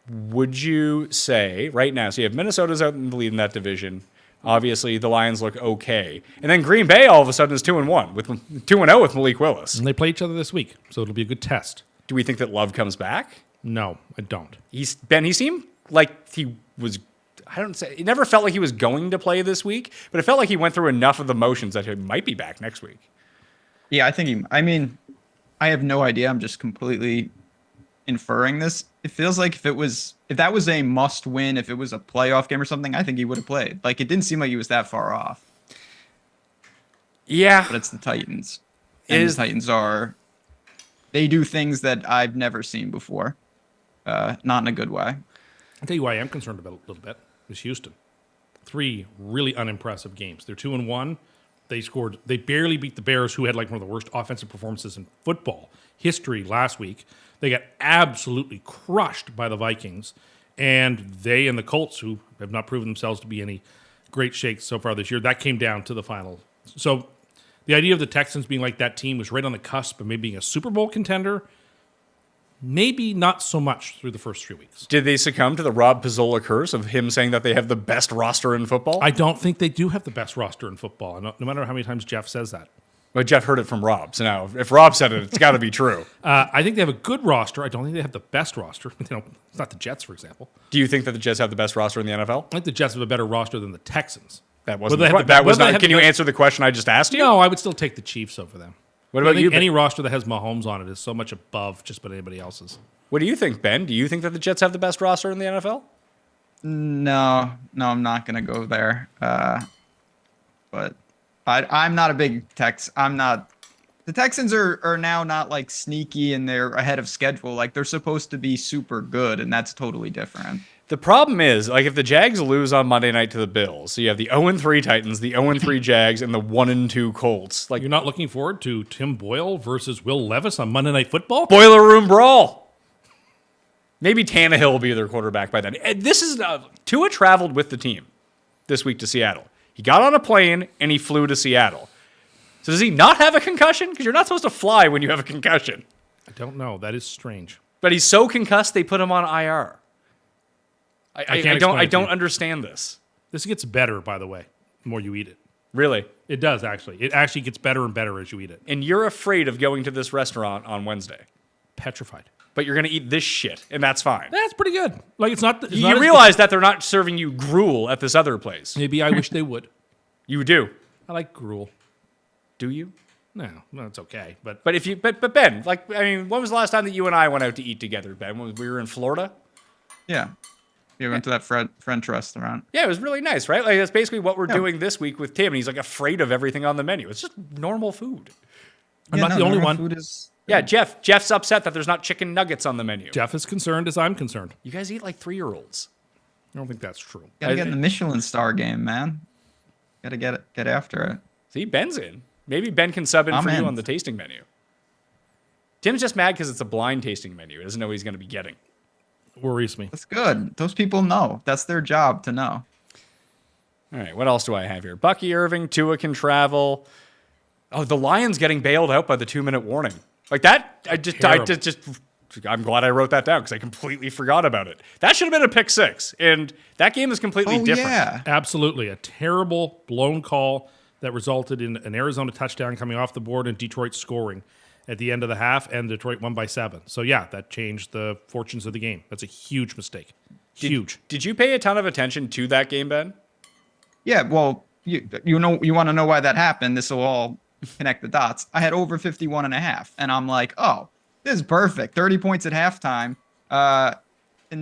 Would you say right now? So you have Minnesota's out in the lead in that division. Obviously, the Lions look okay, and then Green Bay all of a sudden is 2-1 with 2-0 with Malik Willis. And they play each other this week, so it'll be a good test. Do we think that Love comes back? No, I don't. He seemed like he was. It never felt like he was going to play this week, but it felt like he went through enough of the motions that he might be back next week. Yeah, I think I have no idea. I'm just completely inferring this. It feels like if that was a must win, if it was a playoff game or something, I think he would have played. It didn't seem like he was that far off. Yeah. But it's the Titans. And the Titans they do things that I've never seen before. Not in a good way. I'll tell you why I am concerned about a little bit is Houston. 3 really unimpressive games. They're 2-1. They barely beat the Bears, who had one of the worst offensive performances in football history last week. They got absolutely crushed by the Vikings, and they and the Colts, who have not proven themselves to be any great shakes so far this year, that came down to the final. So the idea of the Texans being like that team was right on the cusp of maybe being a Super Bowl contender. Maybe not so much through the first 3 weeks. Did they succumb to the Rob Pizzola curse of him saying that they have the best roster in football? I don't think they do have the best roster in football, no matter how many times Jeff says that. But Jeff heard it from Rob, so now if Rob said it, it's got to be true. I think they have a good roster. I don't think they have the best roster. It's not the Jets, for example. Do you think that the Jets have the best roster in the NFL? I think the Jets have a better roster than the Texans. That wasn't. Whether they have That was whether they not. have Can the you best- answer the question I just asked you? No, I would still take the Chiefs over them. What I about think you? Ben? any roster that has Mahomes on it is so much above just about anybody else's. What do you think, Ben? Do you think that the Jets have the best roster in the NFL? No, I'm not gonna go there. But I'm not a big Tex. I'm not. The Texans are now not sneaky and they're ahead of schedule. They're supposed to be super good, and that's totally different. The problem is, if the Jags lose on Monday night to the Bills, so you have the 0-3 Titans, the 0-3 Jags, and the 1-2 Colts. You're not looking forward to Tim Boyle versus Will Levis on Monday Night Football? Boiler room brawl. Maybe Tannehill will be their quarterback by then. This is Tua traveled with the team. this week to Seattle. He got on a plane and he flew to Seattle. So does he not have a concussion? Because you're not supposed to fly when you have a concussion. I don't know. That is strange. But he's so concussed they put him on IR. I don't understand this. This gets better, by the way, the more you eat it. Really? It does, actually. It actually gets better and better as you eat it. And you're afraid of going to this restaurant on Wednesday. Petrified. But you're going to eat this shit, and that's fine. That's pretty good. Like, it's not... You realize that they're not serving you gruel at this other place. Maybe I wish they would. You do. I like gruel. Do you? No, it's okay. But But Ben, like, I mean, when was the last time that you and I went out to eat together, Ben? When we were in Florida? Yeah. We went to that French restaurant. Yeah, it was really nice, right? Like, that's basically what we're doing this week with Tim, and he's like afraid of everything on the menu. It's just normal food. I'm not the only one. Food is, Yeah, Jeff's upset that there's not chicken nuggets on the menu. Jeff is concerned as I'm concerned. You guys eat like 3-year-olds. I don't think that's true. gotta get in the Michelin star game, man. Gotta get after it. See, Ben's in. Maybe Ben can sub in I'm for you in. on the tasting menu. Tim's just mad because it's a blind tasting menu. He doesn't know what he's going to be getting. Worries me. That's good. Those people know. That's their job to know. All right, what else do I have here? Bucky Irving, Tua can travel. Oh, the Lions getting bailed out by the 2-minute warning. Like that, I'm glad I wrote that down because I completely forgot about it. That should have been a pick six, and that game is completely different. Yeah. Absolutely. A terrible blown call that resulted in an Arizona touchdown coming off the board and Detroit scoring at the end of the half, and Detroit won by 7. So, yeah, that changed the fortunes of the game. That's a huge mistake. Huge. Did you pay a ton of attention to that game, Ben? Yeah, well, you want to know why that happened. This will all connect the dots. I had over 51.5, and I'm like, oh, this is perfect. 30 points at halftime, and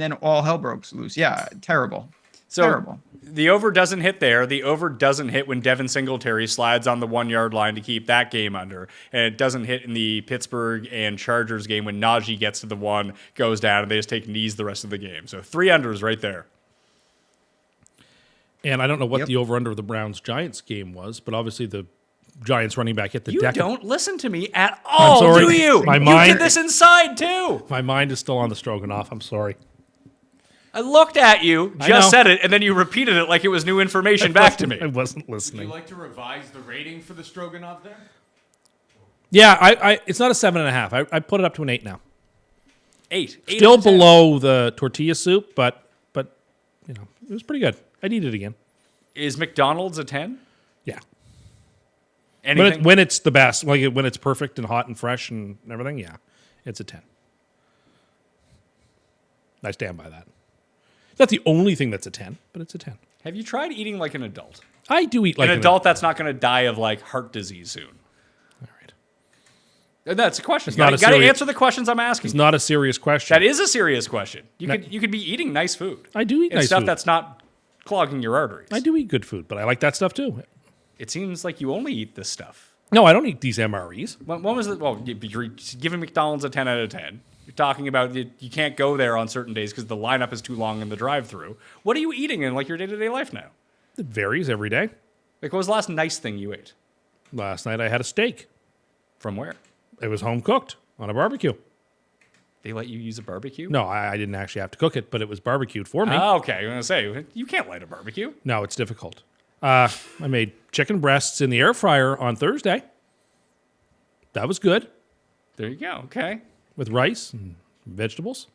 then all hell broke loose. Yeah, terrible. So Terrible. The over doesn't hit there. The over doesn't hit when Devin Singletary slides on the 1-yard line to keep that game under. And it doesn't hit in the Pittsburgh and Chargers game when Najee gets to the 1, goes down, and they just take knees the rest of the game. So 3 unders right there. And I don't know what the over-under of the Browns-Giants game was, but obviously the Giants running back hit the You deck. don't listen to me at all, sorry. do you? My You mind- did this inside, too. My mind is still on the Stroganoff. I'm sorry. I looked at you, I know. just said it, and then you repeated it like it was new information back to me. I wasn't Would listening. you like to revise the rating for the Stroganoff there? Yeah, I it's not a 7.5. I put it up to an 8 now. 8. Still below the tortilla soup, but you know, it was pretty good. I'd eat it again. Is McDonald's a 10? Yeah. Anything? When it's the best, like when it's perfect and hot and fresh and everything, yeah, it's a 10. I stand by that. It's not the only thing that's a 10, but it's a 10. Have you tried eating like an adult? I do eat like An adult that's not going to die of like heart disease soon. All right. That's a question. You not got a to serious- answer the questions I'm asking. It's not a serious question. That is a serious question. You could be eating nice food. I do eat and nice stuff food. that's not clogging your arteries. I do eat good food, but I like that stuff too. It seems like you only eat this stuff. No, I don't eat these MREs. When was it? Well, you're giving McDonald's a 10 out of 10. You're talking about you can't go there on certain days because the lineup is too long in the drive-through. What are you eating in like your day-to-day life now? It varies every day. Like, what was the last nice thing you ate? Last night I had a steak. From where? It was home cooked on a barbecue. They let you use a barbecue? No, I didn't actually have to cook it, but it was barbecued for me. Oh, okay. I'm going to say, you can't light a barbecue. No, it's difficult. I made chicken breasts in the air fryer on Thursday. That was good There you go. Okay. with rice and vegetables.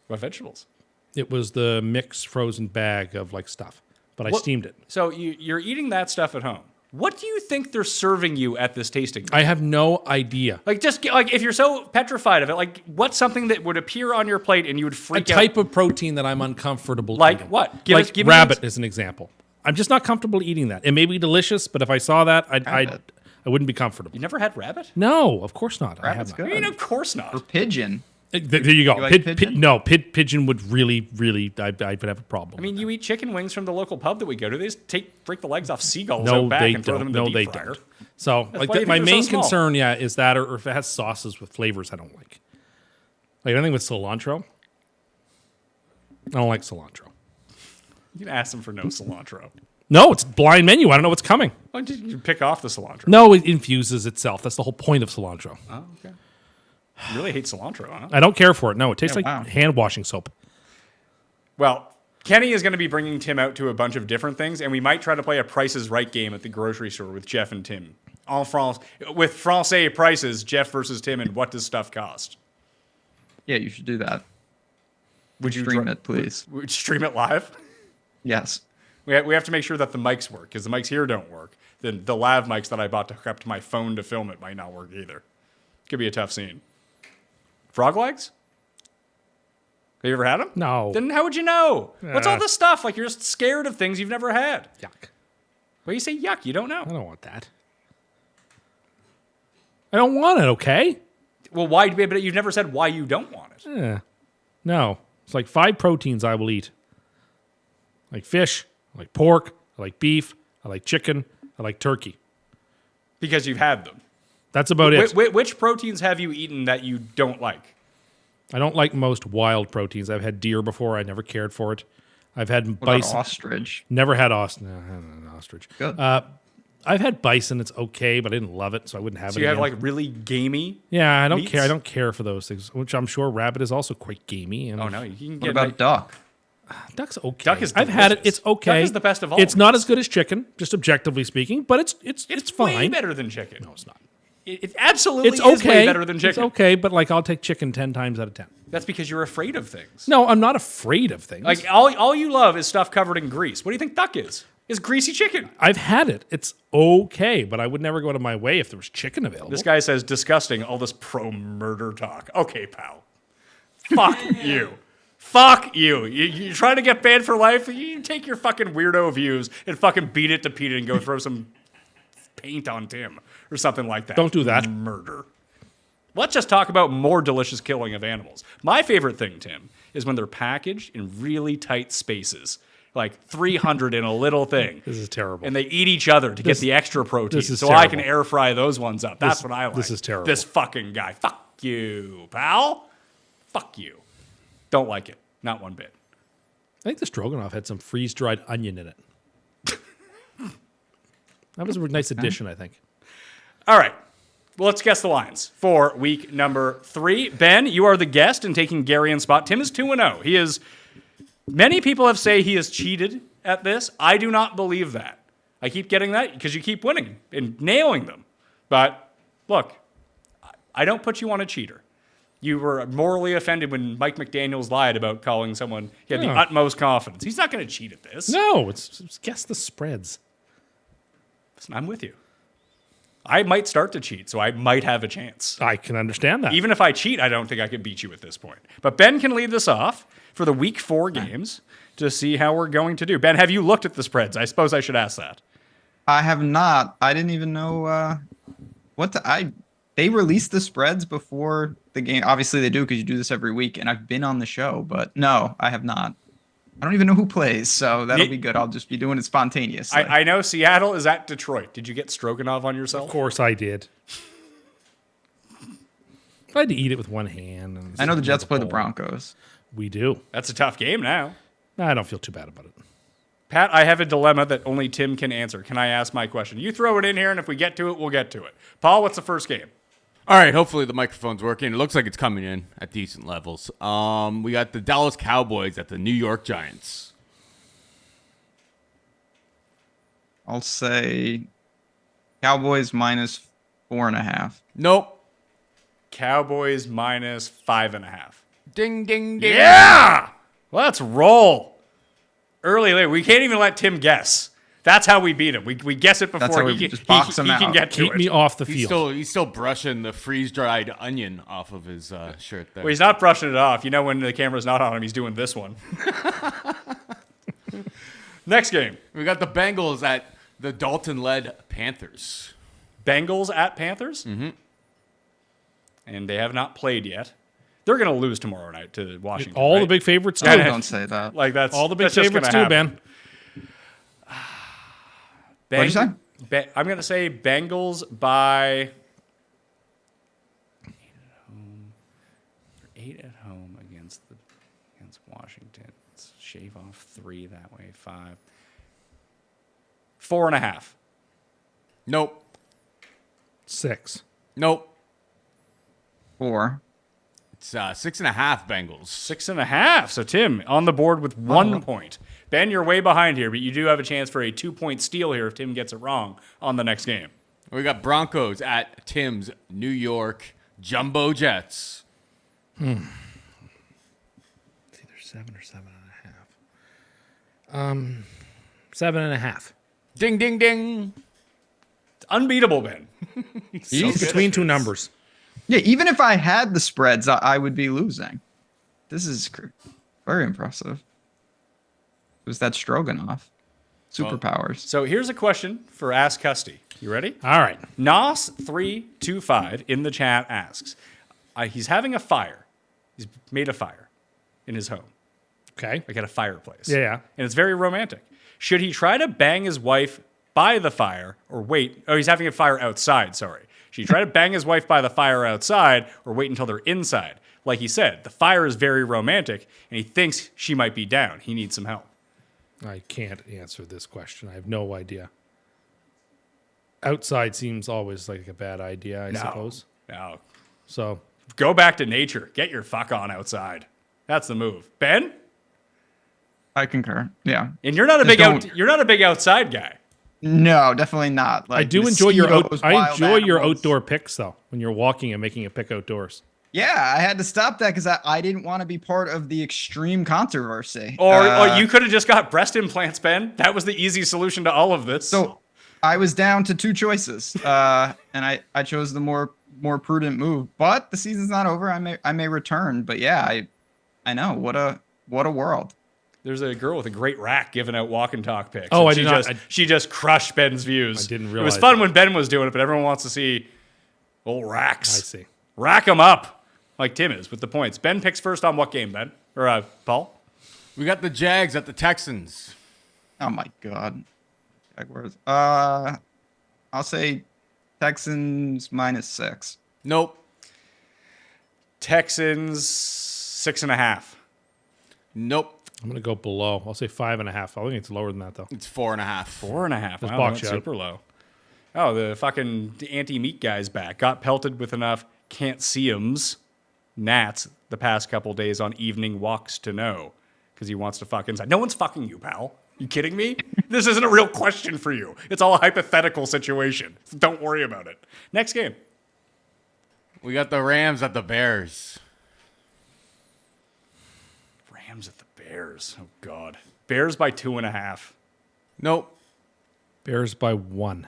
What vegetables? It was the mixed frozen bag of like stuff, but I What- steamed it. So you're eating that stuff at home. What do you think they're serving you at this tasting? I have no idea. Like, like if you're so petrified of it, like what's something that would appear on your plate and you would A freak out? type of protein that I'm uncomfortable Like eating. what? Like give me rabbit is an example. I'm just not comfortable eating that. It may be delicious, but if I saw that, I wouldn't be comfortable. You never had rabbit? No, of course not. I have Rabbit's not. good. I mean, of course not. Or pigeon. There you go. You like pigeon? Pigeon would really, I would have a problem. I mean, you eat chicken wings from the local pub that we go to. They just break the legs off seagulls no, out back they and throw them don't. in the No, deep they fryer. don't. So, why like, do you my think they're main so small? concern, is that, or if it has sauces with flavors I don't like. Like anything with cilantro, I don't like cilantro. You can ask them for no cilantro. No, it's blind menu. I don't know what's coming. Why don't you pick off the cilantro? No, it infuses itself. That's the whole point of cilantro. Oh, okay. You really hate cilantro, huh? I don't care for it. No, it tastes like wow. hand washing soap. Well, Kenny is going to be bringing Tim out to a bunch of different things, and we might try to play a Price is Right game at the grocery store with Jeff and Tim. En France, with Francais prices, Jeff versus Tim, and what does stuff cost? Yeah, you should do that. Would you Stream it, please? Would you stream it live? Yes. We have to make sure that the mics work, because the mics here don't work. Then the lav mics that I bought to hook up to my phone to film it might not work either. Could be a tough scene. Frog legs? Have you ever had them? No. Then how would you know? What's all this stuff? Like, you're just scared of things you've never had. Yuck. Well, you say yuck. You don't know. I don't want that. I don't want it, okay? Well, why? But you've never said why you don't want it. Yeah. No. It's like 5 proteins I will eat. I like fish. I like pork. I like beef. I like chicken. I like turkey. Because you've had them. That's about it. Which proteins have you eaten that you don't like? I don't like most wild proteins. I've had deer before. I never cared for it. I've had What about bison. ostrich? Never had ostrich. No, I haven't had ostrich. Good. I've had bison. It's okay, but I didn't love it, so I wouldn't have So it you have again. like really gamey. Yeah, I don't meats? care. I don't care for those things, which I'm sure rabbit is also quite gamey. And Oh no, you can What get about duck? duck's okay. Duck is I've had it. delicious. It's okay. Duck is the best of all It's not meats. as good as chicken, just objectively speaking, but it's fine. way better than chicken. No, it's not. It absolutely It's is okay. way better than chicken. It's okay, but like I'll take chicken 10 times out of 10. That's because you're afraid of things. No, I'm not afraid of things. Like all you love is stuff covered in grease. What do you think duck is? It's greasy chicken. I've had it. It's okay, but I would never go to my way if there was chicken available. This guy says disgusting. All this pro-murder talk. Okay, pal. Fuck you. Fuck you. You're trying to get banned for life? You take your fucking weirdo views and fucking beat it to Pete and go throw some paint on Tim or something like that. Don't do that. Murder. Let's just talk about more delicious killing of animals. My favorite thing, Tim, is when they're packaged in really tight spaces. Like 300 in a little thing. This is terrible. And they eat each other to get the extra protein. this is So I can terrible. air fry those ones up. That's what I like. this is terrible. This fucking guy. Fuck you, pal. Fuck you. Don't like it. Not one bit. I think the stroganoff had some freeze-dried onion in it. That was a nice addition, I think. All right. Well, let's guess the lines for week number 3. Ben, you are the guest and taking Garion's spot. Tim is 2-0. He is... Many people have say he has cheated at this. I do not believe that. I keep getting that because you keep winning and nailing them. But look, I don't put you on a cheater. You were morally offended when Mike McDaniels lied about calling someone he had the Yeah. utmost confidence. He's not going to cheat at this. No, it's guess the spreads. Listen, I'm with you. I might start to cheat, so I might have a chance. I can understand that. Even if I cheat, I don't think I could beat you at this point. But Ben can lead this off for the week 4 games to see how we're going to do. Ben, have you looked at the spreads? I suppose I should ask that. I have not. I didn't even know they released the spreads before the game. Obviously they do because you do this every week, and I've been on the show, but no, I have not. I don't even know who plays, so that'll be good. I'll just be doing it spontaneously. I know Seattle is at Detroit. Did you get Stroganoff on yourself? Of course I did. I had to eat it with one hand. And I know the Jets play the Broncos. We do. That's a tough game now. I don't feel too bad about it. Pat, I have a dilemma that only Tim can answer. Can I ask my question? You throw it in here, and if we get to it, we'll get to it. Paul, what's the first game? All right, hopefully the microphone's working. It looks like it's coming in at decent levels. We got the Dallas Cowboys at the New York Giants. I'll say Cowboys minus 4.5. Nope. Cowboys minus 5.5. Ding, ding, ding. Yeah! Let's roll. Early, late. We can't even let Tim guess. That's how we beat him. We guess it That's before how we he just box him can out. get to Keep it. me off the field. He's still brushing the freeze-dried onion off of his shirt there. Well, he's not brushing it off. You know when the camera's not on him, he's doing this one. Next game. We got the Bengals at the Dalton-led Panthers. Bengals at Panthers. Mm-hmm. And they have not played yet. They're going to lose tomorrow night to Washington. All right? the big favorites do. Oh, don't say that. Like that's All the big that's just favorites gonna do, happen. Ben. What'd you say? I'm going to say Bengals by 8 at home against Washington. Let's shave off 3 that way. 5. 4.5. Nope. 6. Nope. 4. It's 6.5 Bengals. 6.5. So Tim on the board with 1 point. Ben, you're way behind here, but you do have a chance for a 2-point steal here if Tim gets it wrong on the next game. We got Broncos at Tim's New York Jumbo Jets. It's either 7 or 7.5. 7.5. Ding, ding, ding. It's unbeatable, Ben. He's between two numbers. Yeah, even if I had the spreads, I would be losing. This is very impressive. It was that Stroganoff. Superpowers. So here's a question for Ask Custy. You ready? All right. Nos325 in the chat asks, he's having a fire. He's made a fire in his home, Okay. like at a fireplace. Yeah. And it's very romantic. Should he try to bang his wife by the fire or wait? Oh, he's having a fire outside, sorry. Should he try to bang his wife by the fire outside or wait until they're inside? Like he said, the fire is very romantic and he thinks she might be down. He needs some help. I can't answer this question. I have no idea. Outside seems always like a bad idea, I suppose. No. So Go back to nature. Get your fuck on outside. That's the move. Ben? I concur. Yeah. And you're not a you're not a big outside guy. No, definitely not. Like I do enjoy your mosquitoes, wild animals. outdoor picks though. When you're walking and making a pick outdoors. Yeah, I had to stop that because I didn't want to be part of the extreme controversy. Or you could have just got breast implants, Ben. That was the easy solution to all of this. So I was down to two choices, and I chose the more prudent move. But the season's not over. I may return. But yeah, I know what a world. There's a girl with a great rack giving out walk and talk picks. Oh, and she just crushed Ben's views. I didn't It realize was fun that. when Ben was doing it, but everyone wants to see old racks. I see. Rack them up like Tim is with the points. Ben picks first on what game, Ben? Or Paul? We got the Jags at the Texans. Oh my God. Jaguars. I'll say Texans -6. Nope. Texans 6.5. Nope. I'm gonna go below. I'll say 5.5. I think it's lower than that though. It's 4.5. 4.5. Let's Wow, box that's you out. super low. Oh, the fucking anti-meat guy's back. Got pelted with enough can't see 'ems, gnats, the past couple days on evening walks to know. Because he wants to fuck inside. No one's fucking you, pal. You kidding me? This isn't a real question for you. It's all a hypothetical situation. Don't worry about it. Next game. We got the Rams at the Bears. Rams at the Bears. Oh, God. Bears by 2.5. Nope. Bears by 1.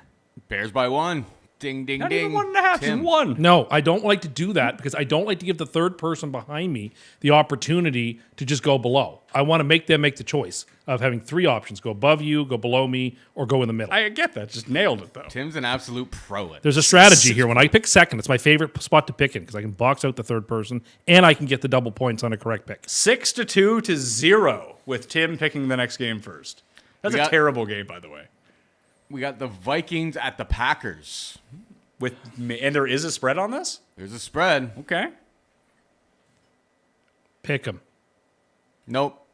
Bears by 1. Ding, ding, Not ding. even 1.5. Tim. It's 1. No, I don't like to do that because I don't like to give the third person behind me the opportunity to just go below. I want to make them make the choice of having 3 options: go above you, go below me, or go in the middle. I get that. Just nailed it, though. Tim's an absolute pro at it. There's a strategy here. When I pick second, it's my favorite spot to pick in because I can box out the third person and I can get the double points on a correct pick. 6-2 to 0 with Tim picking the next game first. That's We a got- terrible game, by the way. We got the Vikings at the Packers. And there is a spread on this? There's a spread. Okay. Pick them. Nope.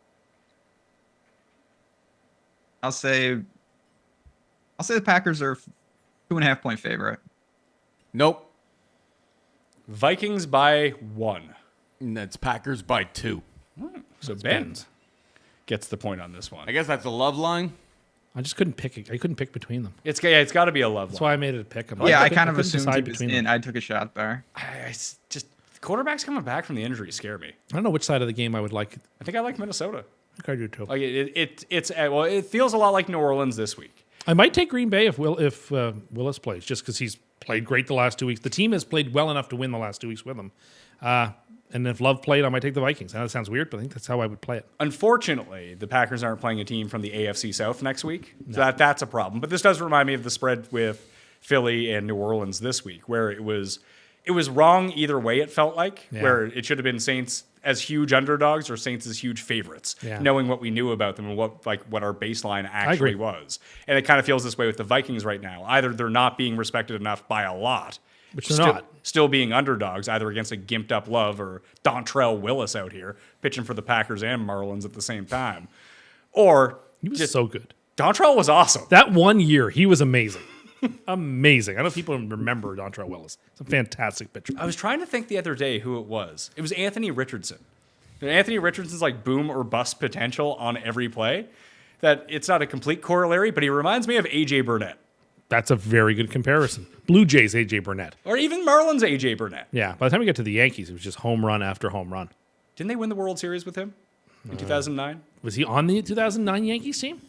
I'll say the Packers are 2.5 point favorite. Nope. Vikings by 1. And that's Packers by 2. So Ben gets the point on this one. I guess that's a love line. I just couldn't pick it. I couldn't pick between them. It's got to be a love That's line. why I made it a pick 'em. Yeah, I couldn't- kind of couldn't assumed decide he was between in. them. I took a shot there. Just quarterbacks coming back from the injury scare me. I don't know which side of the game I would like. I think I like Minnesota. I think I do too. Like it feels a lot like New Orleans this week. I might take Green Bay if Willis plays, just because he's played great the last 2 weeks. The team has played well enough to win the last 2 weeks with him. And if Love played, I might take the Vikings. I know that sounds weird, but I think that's how I would play it. Unfortunately, the Packers aren't playing a team from the AFC South next week, so that's a problem. But this does remind me of the spread with Philly and New Orleans this week, where it was wrong either way. It felt like where it should have been Saints as huge underdogs or Saints as huge favorites, knowing what we knew about them and what our baseline actually was. And it kind of feels this way with the Vikings right now. Either they're not being respected enough by a lot, Which they're not. Still being underdogs, either against a gimped up Love or Dontrell Willis out here pitching for the Packers and Marlins at the same time. Or He was so good. Dontrell was awesome. That 1 year, he was amazing. Amazing. I don't know if people remember Dontrell Willis. It's a fantastic pitcher. I was trying to think the other day who it was. It was Anthony Richardson. Anthony Richardson's like boom or bust potential on every play. That it's not a complete corollary, but he reminds me of AJ Burnett. That's a very good comparison. Blue Jays, AJ Burnett. Or even Marlins AJ Burnett. Yeah, by the time we get to the Yankees, it was just home run after home run. Didn't they win the World Series with him in 2009? Was he on the 2009 Yankees team?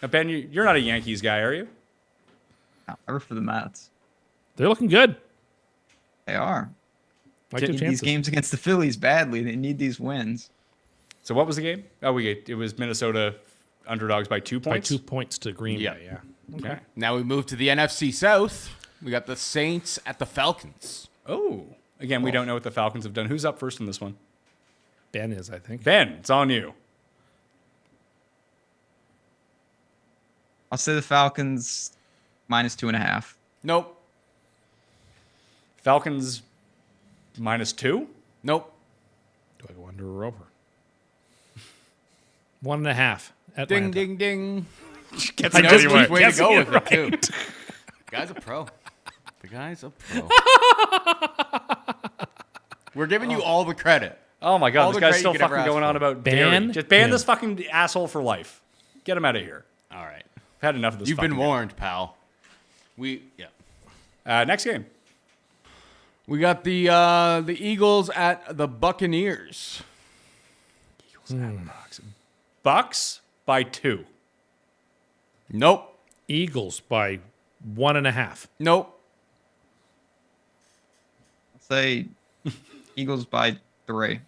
Now, Ben, you're not a Yankees guy, are you? Ever for the Mets. They're looking good. They are. Like They their need these chances. games against the Phillies badly. They need these wins. So what was the game? Oh, it was Minnesota underdogs by 2 By points. 2 points to Green Yeah. Bay, yeah. Okay. Now we move to the NFC South. We got the Saints at the Falcons. Oh. Again, we don't know what the Falcons have done. Who's up first in this one? Ben is, I think. Ben, it's on you. I'll say the Falcons -2.5. Nope. Falcons -2? Nope. Do I go under or over? 1.5. Atlanta. Ding, ding, ding. Gets I it just anyway. keep Way to guessing go it with it, too. Guy's a pro. The guy's a pro. We're giving you all the credit. Oh my God, All this the guy's credit still you could ever fucking ask going on for. about Ban dairy. Just ban him. this fucking asshole for life. Get him out of here. All right. I've had enough of this. You've been fucking warned, pal. Yeah. guy. Next game. We got the Eagles at the Buccaneers. Bucks by 2. Nope. Eagles by 1.5. Nope. I'll say Eagles by 3.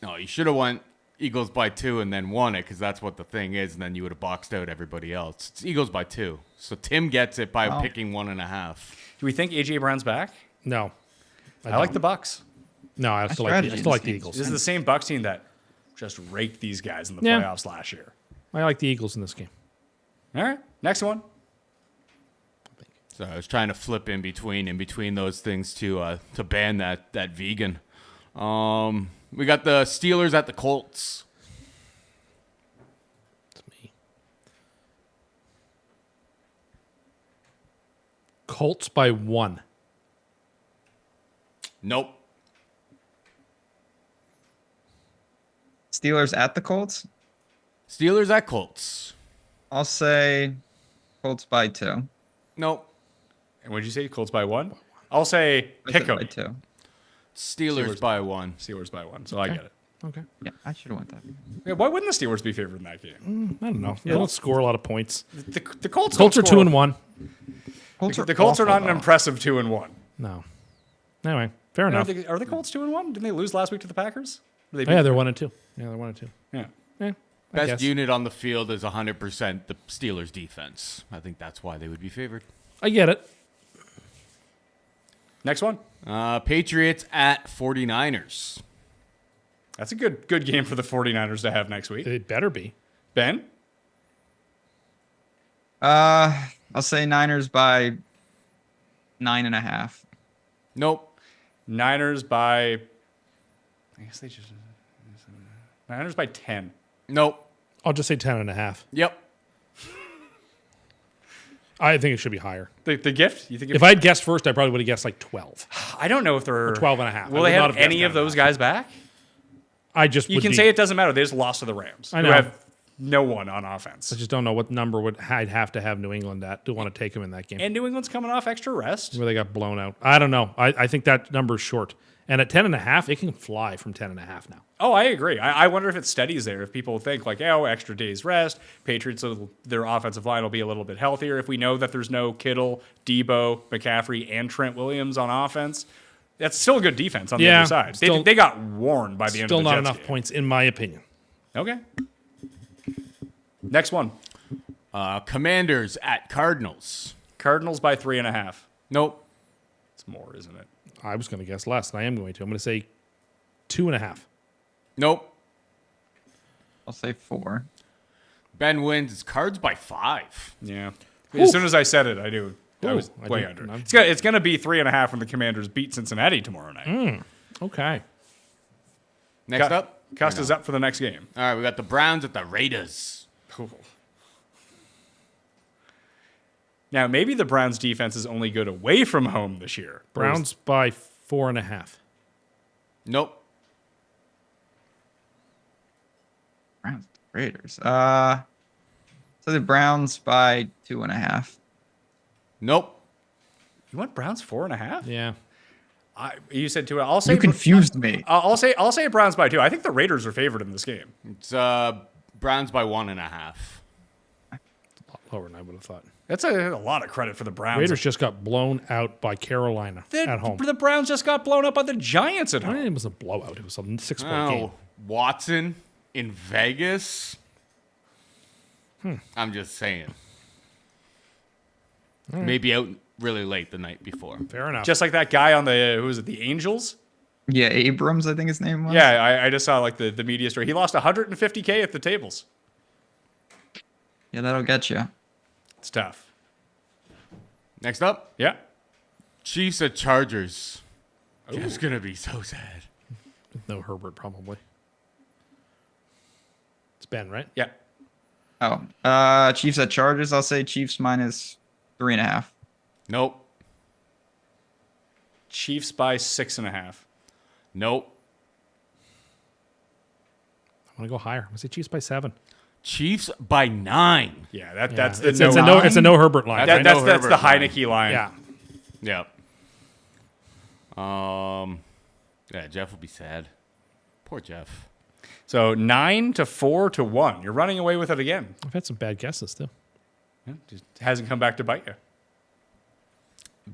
No, you should have went Eagles by 2 and then won it because that's what the thing is, and then you would have boxed out everybody else. It's Eagles by 2. So Tim gets it by picking 1.5. Do we think AJ Brown's back? No. I like the Bucks. No, I still like strategy I still like the seems- Eagles. This is the same Bucks team that just raked these guys in the Yeah. playoffs last year. I like the Eagles in this game. All right, next one. So I was trying to flip in between those things to ban that vegan. We got the Steelers at the Colts. It's me. Colts by 1. Nope. Steelers at the Colts. Steelers at Colts. I'll say Colts by 2. Nope. And what did you say? Colts by 1? I'll say I pick said by 'em. 2. Steelers by 1. Steelers by 1. So I get it. Okay. Yeah, I should have went that. Yeah, why wouldn't the Steelers be favored in that game? I don't know. They don't score a lot of points. The Colts. Colts are don't score- 2-1. The Colts are awful, not an though. impressive 2-1. No. Anyway, fair Are enough. are the Colts 2-1? Didn't they lose last week to the Packers? Or they Oh, yeah, beat- they're 1-2. Yeah, they're 1-2. yeah. Yeah, I Best guess. unit on the field is 100% the Steelers defense. I think that's why they would be favored. I get it. Next one. Patriots at 49ers. That's a good game for the 49ers to have next week. It better be. Ben? I'll say Niners by 9.5. Nope. Niners by... I guess they just... Niners by 10. Nope. I'll just say 10.5. Yep. I think it should be higher. The gift? You think If I had guessed first, I probably would have guessed like 12. I don't know if they're... 12.5. Will I they would not have have any guessed of those 10.5. guys back? I just You would can be- say it doesn't matter. They just lost to the Rams. I know. Who have no one on offense. I just don't know what number would I'd have to have New England at to want to take them in that game. And New England's coming off extra rest. Where they got blown out. I don't know. I think that number's short. And at 10.5, it can fly from 10.5 now. Oh, I agree. I wonder if it steadies there. If people think like, oh, extra days rest, Patriots, their offensive line will be a little bit healthier. If we know that there's no Kittle, Debo, McCaffrey, and Trent Williams on offense, that's still a good defense on the Yeah, other side. still- They got worn by the end Still of the not Jets enough game. points, in my opinion. Okay. Next one. Commanders at Cardinals. Cardinals by 3.5. Nope. It's more, isn't it? I was going to guess less, and I am going to. I'm going to say 2.5. Nope. I'll say 4. Ben wins. It's Cards by 5. Yeah. As soon as I said it, I knew I was I way didn't- under. I'm- It's going to be 3.5 when the Commanders beat Cincinnati tomorrow night. Okay. Next up. Cust is up for the next game. All right, we got the Browns at the Raiders. Now, maybe the Browns defense is only good away from home this year. Browns by 4.5. Nope. Browns, Raiders. So the Browns by 2.5. Nope. You want Browns 4.5? Yeah. You said 2. I'll say You confused me. I'll say Browns by 2. I think the Raiders are favored in this game. It's Browns by 1.5. A lot lower than I would have thought. That's a lot of credit for the Browns. Raiders just got blown out by Carolina at home. The Browns just got blown up by the Giants at I mean, home. it was a blowout. It was a 6-point game. Oh, Watson in Vegas. I'm just saying. Maybe out really late the night before. Fair enough. Just like that guy on the Angels? Yeah, Abrams, I think his name was. Yeah, I just saw like the media story. He lost $150K at the tables. Yeah, that'll get you. It's tough. Next up, Yeah. Chiefs at Chargers. It's going to be so sad. No Herbert, probably. It's Ben, right? Yeah. Oh, Chiefs at Chargers. I'll say Chiefs minus 3.5. Nope. Chiefs by 6.5. Nope. I'm going to go higher. I'm going to say Chiefs by 7. Chiefs by 9. Yeah, that's the it's, no. it's a no Herbert line. That's- that's no that's the Herbert line. Heineke line. Yeah. Yep. Yeah, Jeff will be sad. Poor Jeff. So 9-4-1. You're running away with it again. I've had some bad guesses, too. Yeah, just hasn't come back to bite you.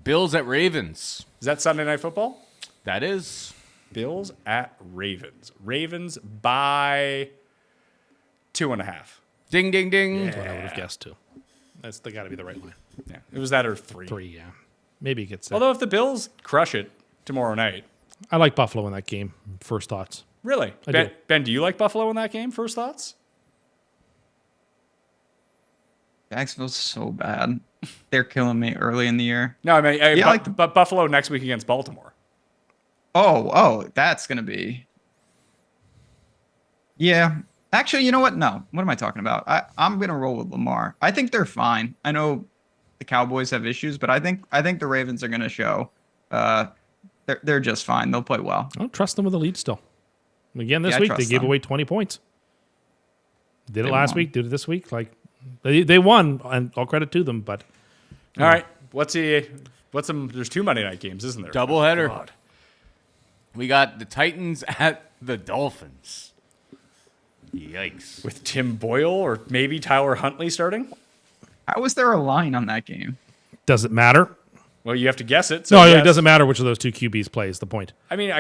Bills at Ravens. Is that Sunday Night Football? That is. Bills at Ravens. Ravens by 2.5. Ding, ding, ding. That's what I would have guessed, too. They got to be the right line. Yeah, it was that or 3. 3, yeah. Maybe it gets there. Although if the Bills crush it tomorrow night, I like Buffalo in that game. First thoughts. really, I do. Ben, do you like Buffalo in that game? First thoughts? Jacksonville's so bad. They're killing me early in the year. No, I mean, Yeah, but Buffalo next week against Baltimore. Oh, that's gonna be. Yeah, actually, you know what? No, what am I talking about? I'm gonna roll with Lamar. I think they're fine. I know the Cowboys have issues, but I think the Ravens are gonna show. They're just fine. They'll play well. I don't trust them with the lead still. Again, this Yeah, I week they trust gave them. away 20 points. Did it They last won. week, did it this week. Like they won, and all credit to them, but All right, there's 2 Monday night games, isn't there? Doubleheader. God. We got the Titans at the Dolphins. Yikes. With Tim Boyle or maybe Tyler Huntley starting. How was there a line on that game? does it matter? Well, you have to guess it. So No, yes. it doesn't matter which of those two QBs plays. The point. I mean,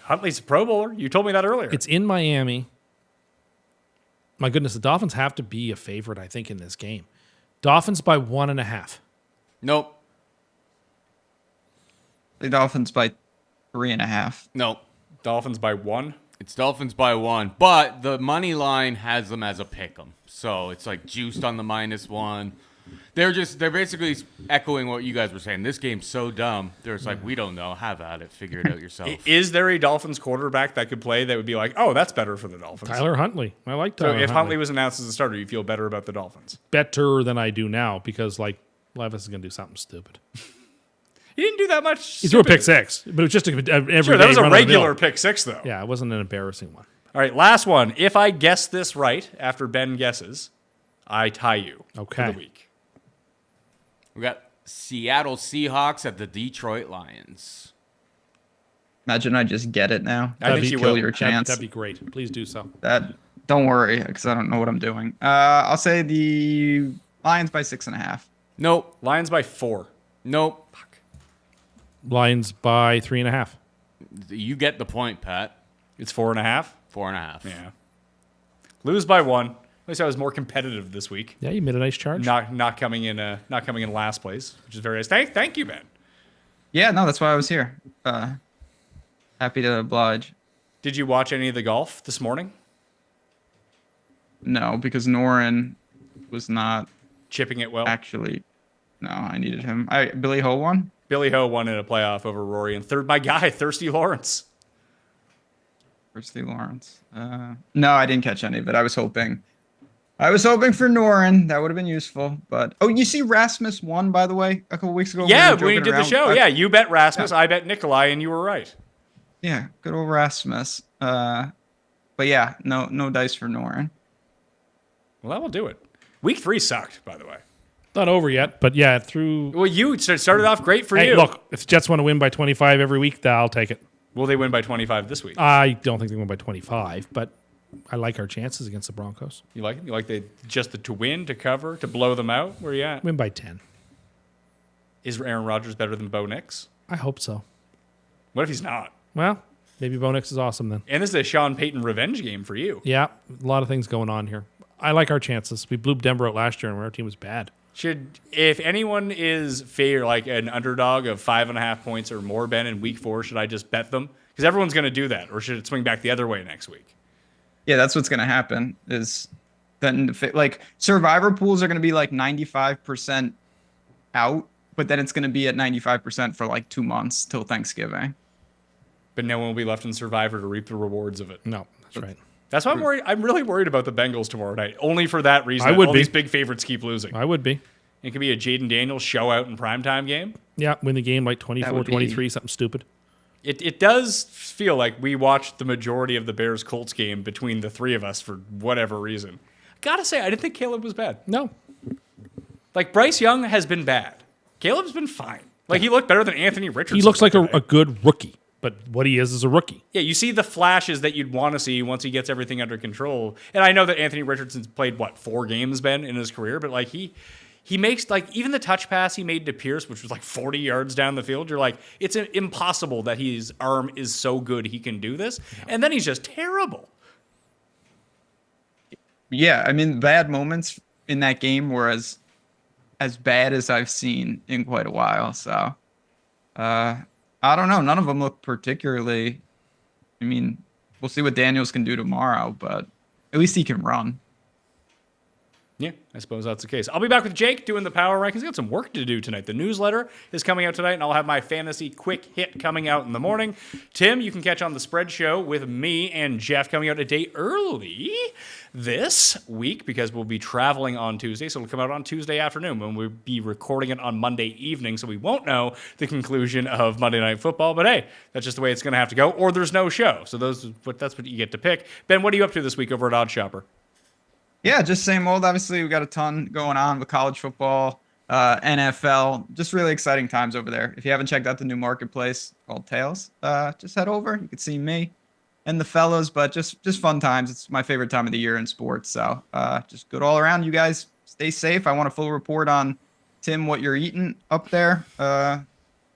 Huntley's a Pro Bowler. You told me that earlier. It's in Miami. My goodness, the Dolphins have to be a favorite, I think, in this game. Dolphins by 1.5. Nope. The Dolphins by 3.5. Nope. Dolphins by 1. It's Dolphins by 1, but the money line has them as a pick 'em. So it's like juiced on the -1. They're basically echoing what you guys were saying. This game's so dumb. They're just like, we don't know. Have at it. Figure it out yourself. Is there a Dolphins quarterback that could play that would be like, oh, that's better for the Dolphins? Tyler Huntley. I like So Tyler if Huntley. Huntley was announced as a starter, you feel better about the Dolphins. Better than I do now because, like, Levis is going to do something stupid. He didn't do that much. He threw a pick six, but it was just a every Sure, that was a run-of-the-mill. regular pick 6, though. Yeah, it wasn't an embarrassing one. All right, last one. If I guess this right after Ben guesses, I tie you Okay. for the week. We got Seattle Seahawks at the Detroit Lions. Imagine I just get it now. I think you kill will. your chance. That'd be great. Please do so. Don't worry, because I don't know what I'm doing. I'll say the Lions by 6.5. Nope. Lions by 4. Nope. Lions by 3.5. You get the point, Pat. It's 4.5. 4.5. Yeah. Lose by 1. At least I was more competitive this week. Yeah, you made a nice charge. Not coming in last place, which is very nice. Thank you, Ben. Yeah, no, that's why I was here. Happy to oblige. Did you watch any of the golf this morning? No, because Norin was not Chipping it well. actually. No, I needed him. Billy Ho won. Billy Ho won in a playoff over Rory, and third, my guy, Thirsty Lawrence. Thirsty Lawrence. No, I didn't catch any of it. I was hoping I was hoping for Norin. That would have been useful. But you see, Rasmus won, by the way, a couple weeks ago. Yeah, we were when you joking did the around. show. Yeah, you bet Rasmus, I bet Nikolai, and you were right. Yeah, good old Rasmus. But yeah, no dice for Norin. Well, that will do it. Week 3 sucked, by the way. Not over yet, but yeah, through. Well, you started off great for Hey, you. look, if the Jets want to win by 25 every week, I'll take it. Will they win by 25 this week? I don't think they win by 25, but I like our chances against the Broncos. You like it? You like to win, to cover, to blow them out? Where you at? Win by 10. Is Aaron Rodgers better than Bo Nix? I hope so. What if he's not? Well, maybe Bo Nix is awesome then. And this is a Sean Payton revenge game for you. Yeah, a lot of things going on here. I like our chances. We blew Denver out last year, and our team was bad. If anyone is like an underdog of 5.5 points or more, Ben, in week 4, should I just bet them? Because everyone's going to do that. Or should it swing back the other way next week? Yeah, that's what's going to happen. Is then like survivor pools are going to be like 95% out, but then it's going to be at 95% for like 2 months till Thanksgiving. But no one will be left in Survivor to reap the rewards of it. No, that's right. That's why I'm worried. I'm really worried about the Bengals tomorrow night. Only for that reason. I would all be. these big favorites keep losing. I would be. It could be a Jaden Daniels show out in primetime game. Yeah, win the game like That would 24-23, be- something stupid. It does feel like we watched the majority of the Bears-Colts game between the three of us for whatever reason. Gotta say, I didn't think Caleb was bad. No. Like, Bryce Young has been bad. Caleb's been fine. Like, he looked better than Anthony Richardson. He looks like today. a good rookie, but what he is a rookie. Yeah, you see the flashes that you'd want to see once he gets everything under control. And I know that Anthony Richardson's played, 4 games, Ben, in his career, but, like, he makes, like, even the touch pass he made to Pierce, which was, like, 40 yards down the field, you're like, it's impossible that his arm is so good he can do this. Yeah. And then he's just terrible. Yeah, I mean, bad moments in that game were as bad as I've seen in quite a while. So, I don't know. None of them look particularly. I mean, we'll see what Daniels can do tomorrow, but at least he can run. Yeah, I suppose that's the case. I'll be back with Jake doing the power rankings. I've got some work to do tonight. The newsletter is coming out tonight, and I'll have my fantasy quick hit coming out in the morning. Tim, you can catch on the spread show with me and Jeff coming out a day early this week because we'll be traveling on Tuesday, so it'll come out on Tuesday afternoon when we'll be recording it on Monday evening, so we won't know the conclusion of Monday Night Football, but hey, that's just the way it's going to have to go, or there's no show, so that's what you get to pick. Ben, what are you up to this week over at Odd Shopper? Yeah, just same old. Obviously, we got a ton going on with college football, NFL. Just really exciting times over there. If you haven't checked out the new marketplace called Tails, just head over. You can see me and the fellows, but just fun times. It's my favorite time of the year in sports. So just good all around. You guys stay safe. I want a full report on, Tim, what you're eating up there.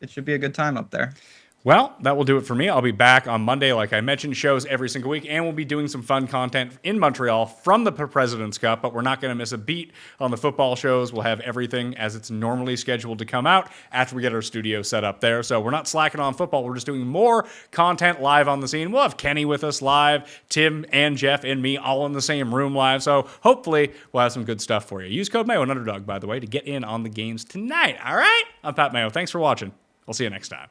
It should be a good time up there. Well, that will do it for me. I'll be back on Monday, like I mentioned, shows every single week, and we'll be doing some fun content in Montreal from the President's Cup, but we're not going to miss a beat on the football shows. We'll have everything as it's normally scheduled to come out after we get our studio set up there. So we're not slacking on football. We're just doing more content live on the scene. We'll have Kenny with us live, Tim and Jeff and me all in the same room live. So hopefully we'll have some good stuff for you. Use code Mayo and Underdog, by the way, to get in on the games tonight. All right? I'm Pat Mayo. Thanks for watching. We'll see you next time.